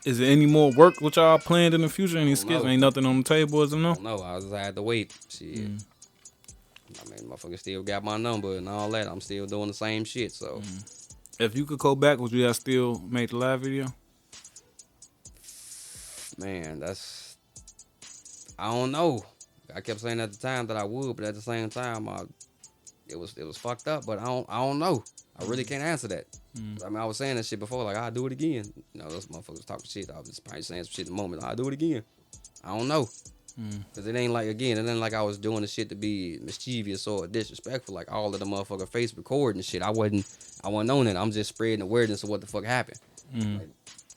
is there any more work with y'all planned in the future? Any skits? Ain't nothing on the table as of now? No, I had to wait. Shit. I mean, motherfucker still got my number and all that. I'm still doing the same shit, so. If you could go back, would you have still made the live video? Man, I don't know. I kept saying at the time that I would, but at the same time, it was fucked up. But I don't know. I really can't answer that. I mean, I was saying that shit before, like, I'll do it again. Those motherfuckers talking shit. I was probably saying some shit in the moment. I'll do it again. I don't know. Because it ain't like I was doing the shit to be mischievous or disrespectful. Like, all of the motherfucker face recording shit. I wasn't on it. I'm just spreading awareness of what the fuck happened. Like,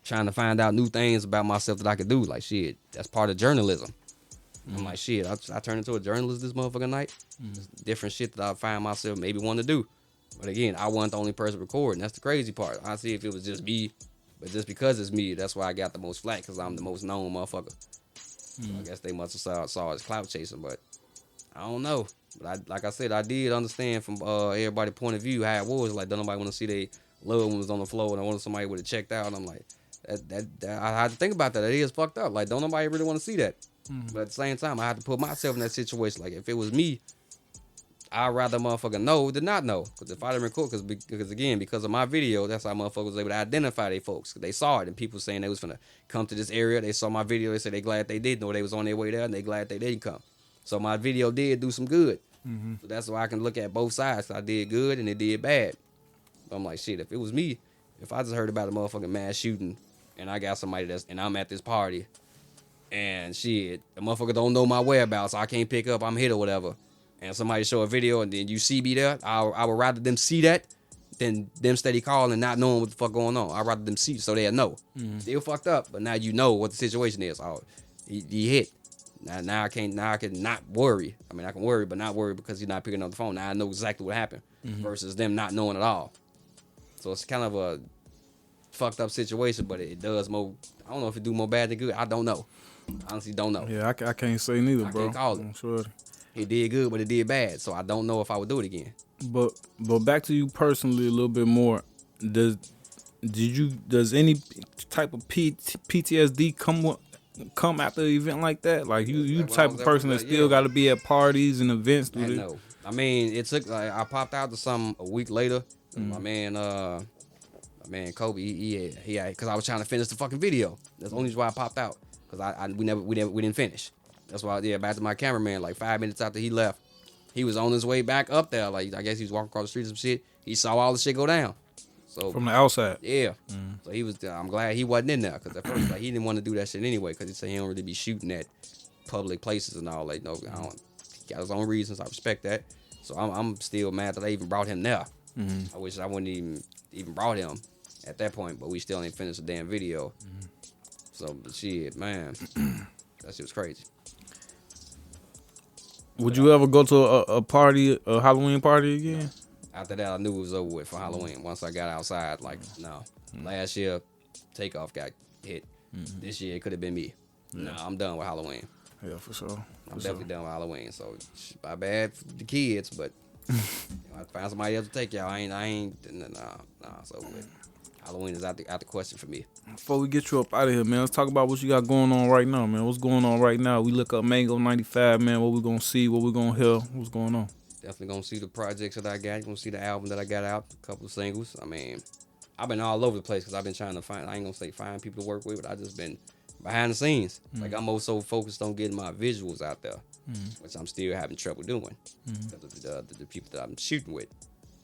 trying to find out new things about myself that I could do. Like, shit, that's part of journalism. I'm like, shit, I turned into a journalist this motherfucking night. Different shit that I find myself maybe wanting to do. But again, I wasn't the only person recording. That's the crazy part. I see if it was just me, but just because it's me, that's why I got the most flack, because I'm the most known motherfucker. So I guess they must have saw as clout chasing, but I don't know. But like I said, I did understand from everybody's point of view how it was. Like, don't nobody want to see they loved ones on the floor, and I wanted somebody would have checked out. And I'm like, that I had to think about that. It is fucked up. Like, don't nobody really want to see that. But at the same time, I had to put myself in that situation. Like, if it was me, I'd rather motherfucker know than not know. Because if I didn't record, because again, because of my video, that's how motherfuckers was able to identify they folks. They saw it, and people saying they was finna come to this area. They saw my video. They said they glad they did know they was on their way there, and they glad they didn't come. So my video did do some good. So that's why I can look at both sides. I did good and it did bad. But I'm like, shit, if it was me, if I just heard about a motherfucking mass shooting and I got somebody and I'm at this party and shit, the motherfucker don't know my whereabouts, so I can't pick up, I'm hit or whatever, and somebody show a video and then you see me there, I would rather them see that than them steady calling and not knowing what the fuck going on. I'd rather them see so they'll know. Still fucked up, but now you know what the situation is. Oh, he hit. Now I can not worry. I mean, I can worry, but not worry because he's not picking up the phone. Now I know exactly what happened versus them not knowing at all. So it's kind of a fucked up situation, but it does more. I don't know if it do more bad than good. I don't know. Honestly, don't know. Yeah, I can't say neither, bro. I can't call it. I'm sure. It did good, but it did bad. So I don't know if I would do it again. But back to you personally a little bit more. Does any type of PTSD come after an event like that? Like you the type of person that still got to be at parties and events. I know. I mean, it took like I popped out to something a week later. My man Kobe, he because I was trying to finish the fucking video. That's the only reason why I popped out, because we didn't finish. That's why back to my cameraman. Like 5 minutes after he left, he was on his way back up there. Like I guess he was walking across the street or some shit. He saw all the shit go down. So from the outside, yeah. So he was. I'm glad he wasn't in there, because at first he didn't want to do that shit anyway, because he said he don't really be shooting at public places and all. Like no, I don't. He got his own reasons. I respect that. So I'm still mad that I even brought him there. I wish I wouldn't even brought him at that point, but we still ain't finished the damn video. So but shit, man, that shit was crazy. Would you ever go to a party, a Halloween party again? After that, I knew it was over with for Halloween. Once I got outside, like, no. Last year, Takeoff got hit. This year, it could have been me. No, I'm done with Halloween. Yeah, for sure. I'm definitely done with Halloween. So, my bad for the kids, but I find somebody else to take y'all. I ain't, nah, so with. Halloween is out the question for me. Before we get you up out of here, man, let's talk about what you got going on right now, man. What's going on right now? We look up Mango 95, man. What we gonna see? What we gonna hear? What's going on? Definitely gonna see the projects that I got. You're gonna see the album that I got out, a couple of singles. I mean, I've been all over the place because I've been trying to find, I ain't gonna say find people to work with, but I just been behind the scenes. Like, I'm also focused on getting my visuals out there, which I'm still having trouble doing. The people that I'm shooting with,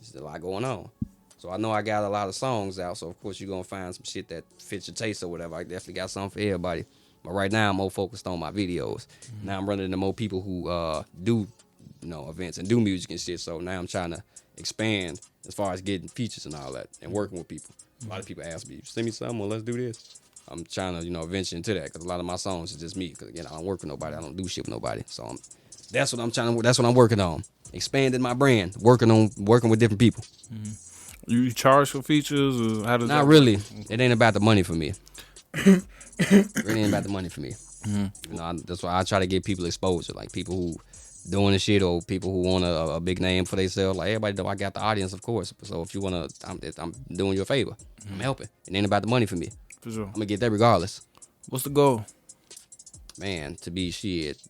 there's a lot going on. So I know I got a lot of songs out, so of course you're gonna find some shit that fits your taste or whatever. I definitely got something for everybody. But right now I'm more focused on my videos. Now I'm running into more people who do events and do music and shit. So now I'm trying to expand as far as getting features and all that and working with people. A lot of people ask me, send me something, well, let's do this. I'm trying to venture into that, because a lot of my songs is just me. Because again, I don't work with nobody. I don't do shit with nobody. So that's what I'm working on. Expanding my brand, working with different people. You charge for features, or how does that Not really. It ain't about the money for me. It ain't about the money for me. That's why I try to give people exposure, like people who doing the shit, or people who want a big name for themselves. Like, everybody know I got the audience, of course. So if you wanna, I'm doing you a favor. I'm helping. It ain't about the money for me. For sure. I'm gonna get that regardless. What's the goal? Man, to be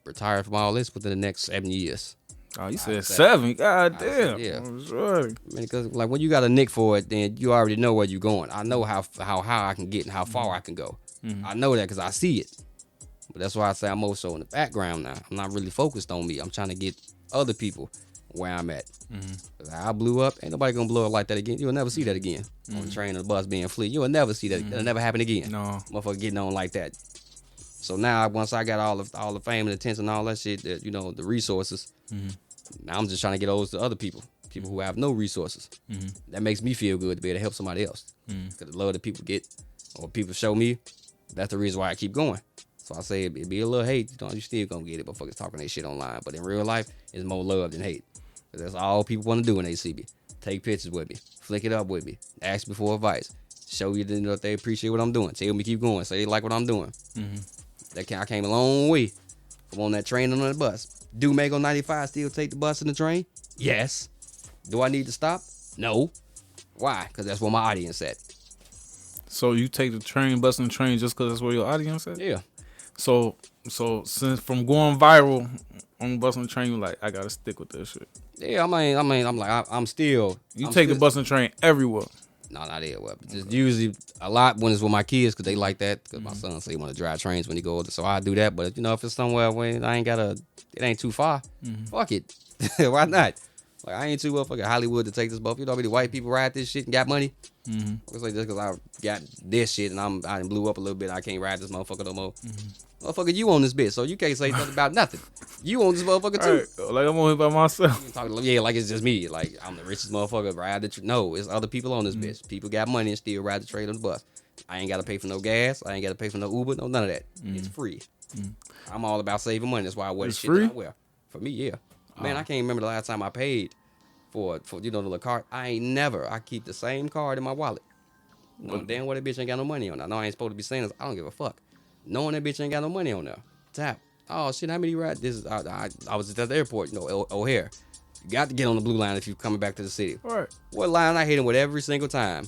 retired from all this within the next 7 years. Oh, you said 7. God damn. Yeah. Sure. I mean, because like when you got a nick for it, then you already know where you're going. I know how I can get and how far I can go. I know that because I see it. But that's why I say I'm also in the background now. I'm not really focused on me. I'm trying to get other people where I'm at. I blew up. Ain't nobody gonna blow up like that again. You'll never see that again. On the train or the bus being fleet. You'll never see that. It'll never happen again. No. Motherfucker getting on like that. So now, once I got all the fame and attention and all that shit, the resources, now I'm just trying to get those to other people who have no resources. That makes me feel good to be able to help somebody else. Because the love that people get or people show me, that's the reason why I keep going. So I say it be a little hate. You still gonna get it, motherfuckers talking that shit online. But in real life, it's more love than hate. That's all people want to do when they see me. Take pictures with me, flick it up with me, ask me for advice, show you that they appreciate what I'm doing, tell me keep going, say they like what I'm doing. I came a long way from on that train and on the bus. Do Mago 95 still take the bus and the train? Yes. Do I need to stop? No. Why? Because that's where my audience at. So you take the train, bus, and the train just because that's where your audience at? Yeah. So since from going viral on the bus and the train, you like, I gotta stick with this shit. Yeah, I'm still. You take the bus and train everywhere. No, not everywhere. Just usually a lot when it's with my kids because they like that. Because my son say he want to drive trains when he go older, so I do that. But if it's somewhere where it ain't too far, fuck it. Why not? Like I ain't too fucking Hollywood to take this buff. You know how many white people ride this shit and got money? It's like just because I got this shit and I done blew up a little bit, I can't ride this motherfucker no more. Motherfucker, you on this bitch, so you can't say nothing about nothing. You on this motherfucker too. Right. Like I'm on here by myself. Like it's just me. Like I'm the richest motherfucker. Ride the no, it's other people on this bitch. People got money and still ride the train on the bus. I ain't gotta pay for no gas. I ain't gotta pay for no Uber. No none of that. It's free. I'm all about saving money. That's why I wear the shit that I wear. For me, yeah. Man, I can't remember the last time I paid for the little card. I keep the same card in my wallet. Damn well that bitch ain't got no money on. I know I ain't supposed to be saying this. I don't give a fuck. Knowing that bitch ain't got no money on there. Tap. Oh shit, how many rides? This is I was at the airport, O'Hare. You got to get on the blue line if you coming back to the city. All right. What line I hit him with every single time?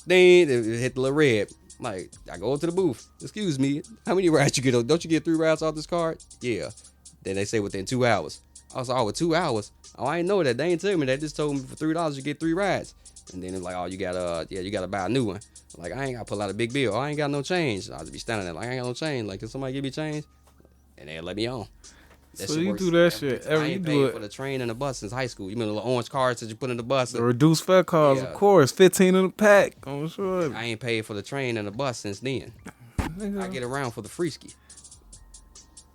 Then it hit the little red. Like, I go to the booth. Excuse me, how many rides you get? Don't you get 3 rides off this card? Yeah. Then they say within 2 hours. I was like, with 2 hours? Oh, I ain't know that. They ain't tell me that. They just told me for $3 you get 3 rides. And then it's like, oh, you gotta buy a new one. Like, I ain't gotta pull out a big bill. I ain't got no change. I'll just be standing there like, I ain't got no change. Like, can somebody give me change? And they let me on. So you do that shit I ain't paid for the train and the bus since high school. You remember the orange cards that you put in the bus? The reduced fare cards, of course. 15 in the pack. I'm sure. I ain't paid for the train and the bus since then. I get around for the free ski.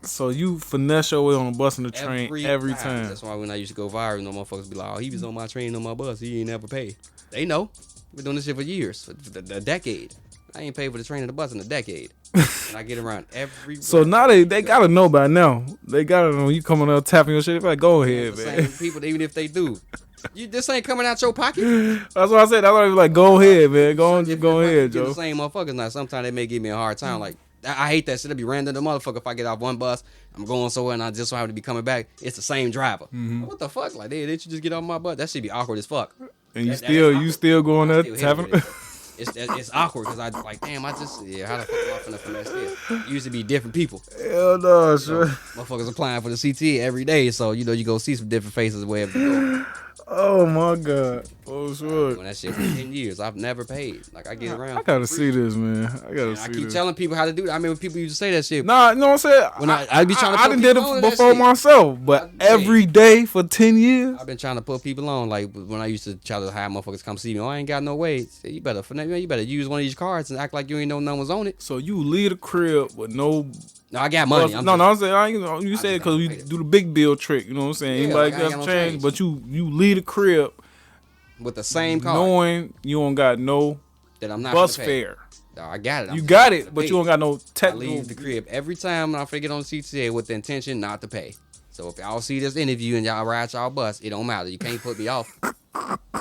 So you finesse your way on the bus and the train every time. That's why when I used to go viral, motherfuckers be like, oh, he was on my train, on my bus. He ain't never paid. They know. Been doing this shit for years, for a decade. I ain't paid for the train and the bus in a decade. And I get around every. So now they gotta know by now. They gotta know you coming up tapping your shit. They like, go ahead, man. Same people, even if they do. This ain't coming out your pocket. That's what I said. That's why I was like, go ahead, man. Go ahead, Joe. The same motherfuckers now. Sometimes they may give me a hard time. Like, I hate that shit. It'll be random the motherfucker. If I get off one bus, I'm going somewhere and I just so happen to be coming back. It's the same driver. What the fuck? Like, didn't you just get off my bus? That shit be awkward as fuck. And you still going there tapping? It's awkward because I like, damn, how the fuck am I finna finesse this? It used to be different people. Hell no, sure. Motherfuckers applying for the CTA every day, so you go see some different faces wherever you go. Oh my god. Oh sure. When that shit for 10 years, I've never paid. Like I get around. I gotta see this, man. I keep telling people how to do that. I remember people used to say that shit. Nah, you know what I'm saying? When I be trying to I done did it before myself, but every day for 10 years. I've been trying to put people on. Like when I used to try to have motherfuckers come see me. Oh, I ain't got no way. So you better use one of these cards and act like you ain't know none was on it. So you leave the crib with no. No, I got money. I'm saying you said because we do the big bill trick. You know what I'm saying? Anybody got change, but you leave the crib with the same card, knowing you don't got no that I'm not bus fare. No, I got it. You got it, but you don't got no technical. I leave the crib every time I get on CTA with the intention not to pay. So if y'all see this interview and y'all ride y'all bus, it don't matter. You can't put me off,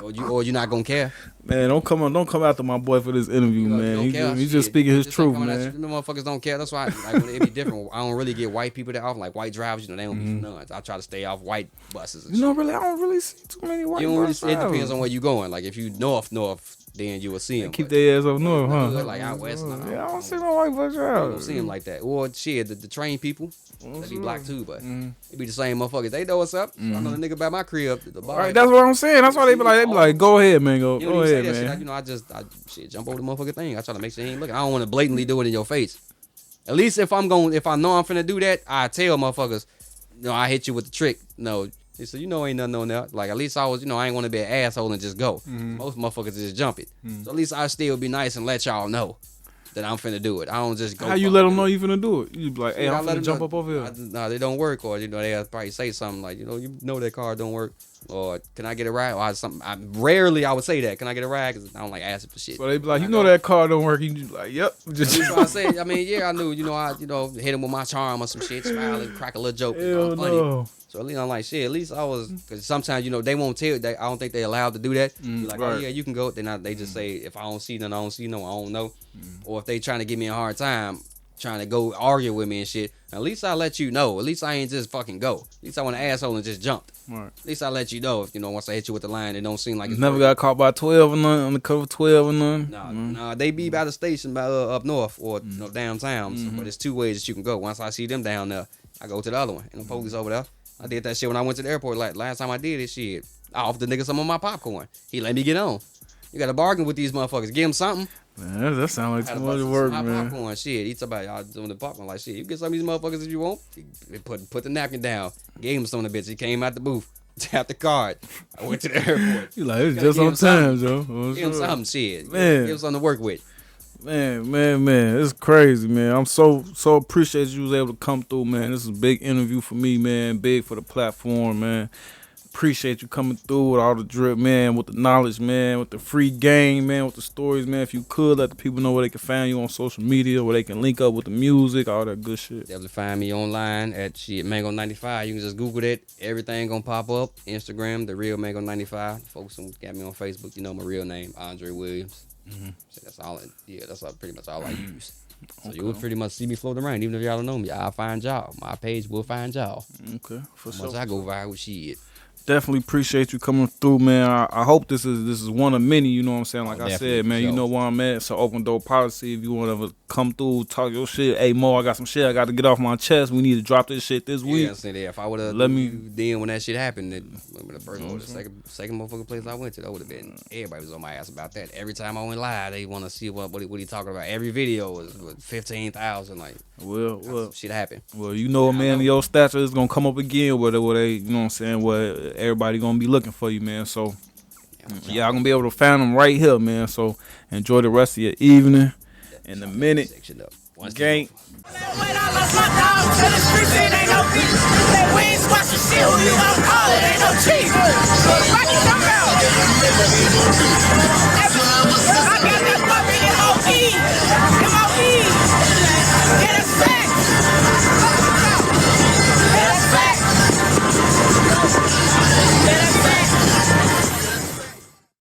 or you're not gonna care. Man, don't come after my boy for this interview, man. He's just speaking his truth, man. The motherfuckers don't care. That's why when it be different. I don't really get white people that off, like white drivers. They don't be nuns. I try to stay off white buses. I don't really see too many white. It depends on where you going. Like if you north, then you will see them. Keep their ass up north, huh? Like out west. I don't see no white bus drivers. I don't see them like that. Or shit, the train people. They be black too, but it be the same motherfuckers. They know what's up. I know the nigga by my crib. Right, that's what I'm saying. That's why they be like, go ahead, man. Go ahead, man. Shit, I jump over the motherfucking thing. I try to make sure he ain't looking. I don't want to blatantly do it in your face. At least if I know I'm finna do that, I tell motherfuckers, I hit you with the trick. No, so ain't nothing on there. Like at least I was, I ain't want to be an asshole and just go. Most motherfuckers just jump it. So at least I still be nice and let y'all know that I'm finna do it. I don't just go. How you let them know you finna do it? You be like, hey, I'm let finna 'em jump know, up over here. Nah, they don't work, or they'll probably say something like, you know that car don't work, or can I get a ride, or something. Rarely I would say that. Can I get a ride? Because I don't like asking for shit. So they be like, you know that car don't work. You be like, yep. Just So I say, I mean, yeah, I knew, I hit him with my charm or some shit, smile and crack a little joke. hell I'm funny. no. So at least I'm like, shit, at least I was, because sometimes, they won't tell, I don't think they allowed to do that. Be like, oh right. yeah, you can go. They just say, if I don't see none, I don't see no, I don't know. Or if they trying to give me a hard time, trying to go argue with me and shit, at least I let you know. At least I ain't just fucking go. At least I want an asshole and just jumped. Right. At least I let you know if, once I hit you with the line, it don't seem like it's Never working. got caught by 12 or nothing, on the cover 12 or nothing. Nah, they be by the station by up north or downtown. So, but there's two ways that you can go. Once I see them down there, I go to the other one. And the police over there. I did that shit when I went to the airport. Like last time I did this shit, I offered the nigga some of my popcorn. He let me get on. You got to bargain with these motherfuckers. Give him something. Man, that sounds like Had too to much bust work, some hot man. popcorn. Shit, he talk about y'all doing the popcorn like shit. You get some of these motherfuckers if you want. He put the napkin down. Gave him some of the bitch. He came out the booth. Tapped the card. I went to the airport. You like, it's Gotta just give on him something. time, Joe. Oh, Give him sure. something. Shit. Man. Give him something to work with. Man, it's crazy, man. I'm so appreciate you was able to come through, man. This is a big interview for me, man. Big for the platform, man. Appreciate you coming through with all the drip, man, with the knowledge, man, with the free game, man, with the stories, man. If you could, let the people know where they can find you on social media, where they can link up with the music, all that good shit. Definitely find me online at Mango95. You can just Google that. Everything gonna pop up. Instagram, the real Mango95. Folks who got me on Facebook, you know my real name, Andre Williams. So that's all. That's pretty much all I use. So you will pretty much see me floating around, even if y'all don't know me. I'll find y'all. My page will find y'all. Okay, for Once I go viral with shit. Definitely appreciate you coming through, man. I hope this is one of many, you know what I'm saying? Like I Definitely, said, man, you sure. know where I'm at. It's an open door policy. If you want to come through, talk your shit. Hey, Mo, I got some shit I got to get off my chest. We need to drop this shit this week. Yeah, I said that. If I would have then when that shit happened, the first one, the second motherfucking place I went to, that would have been, everybody was on my ass about that. Every time I went live, they want to see what he talking about. Every video was 15,000, like, Well, shit happened. well, you know, a man of your stature is gonna come up again where they, you know what I'm saying, where everybody gonna be looking for you, man. So y'all gonna be able to find them right here, man. So enjoy the rest of your evening. In a minute, Section up. Once gang. When I lost my dog to the streets, it ain't no beef. They wings, watch the shit, who you gon' call it? Ain't no cheese.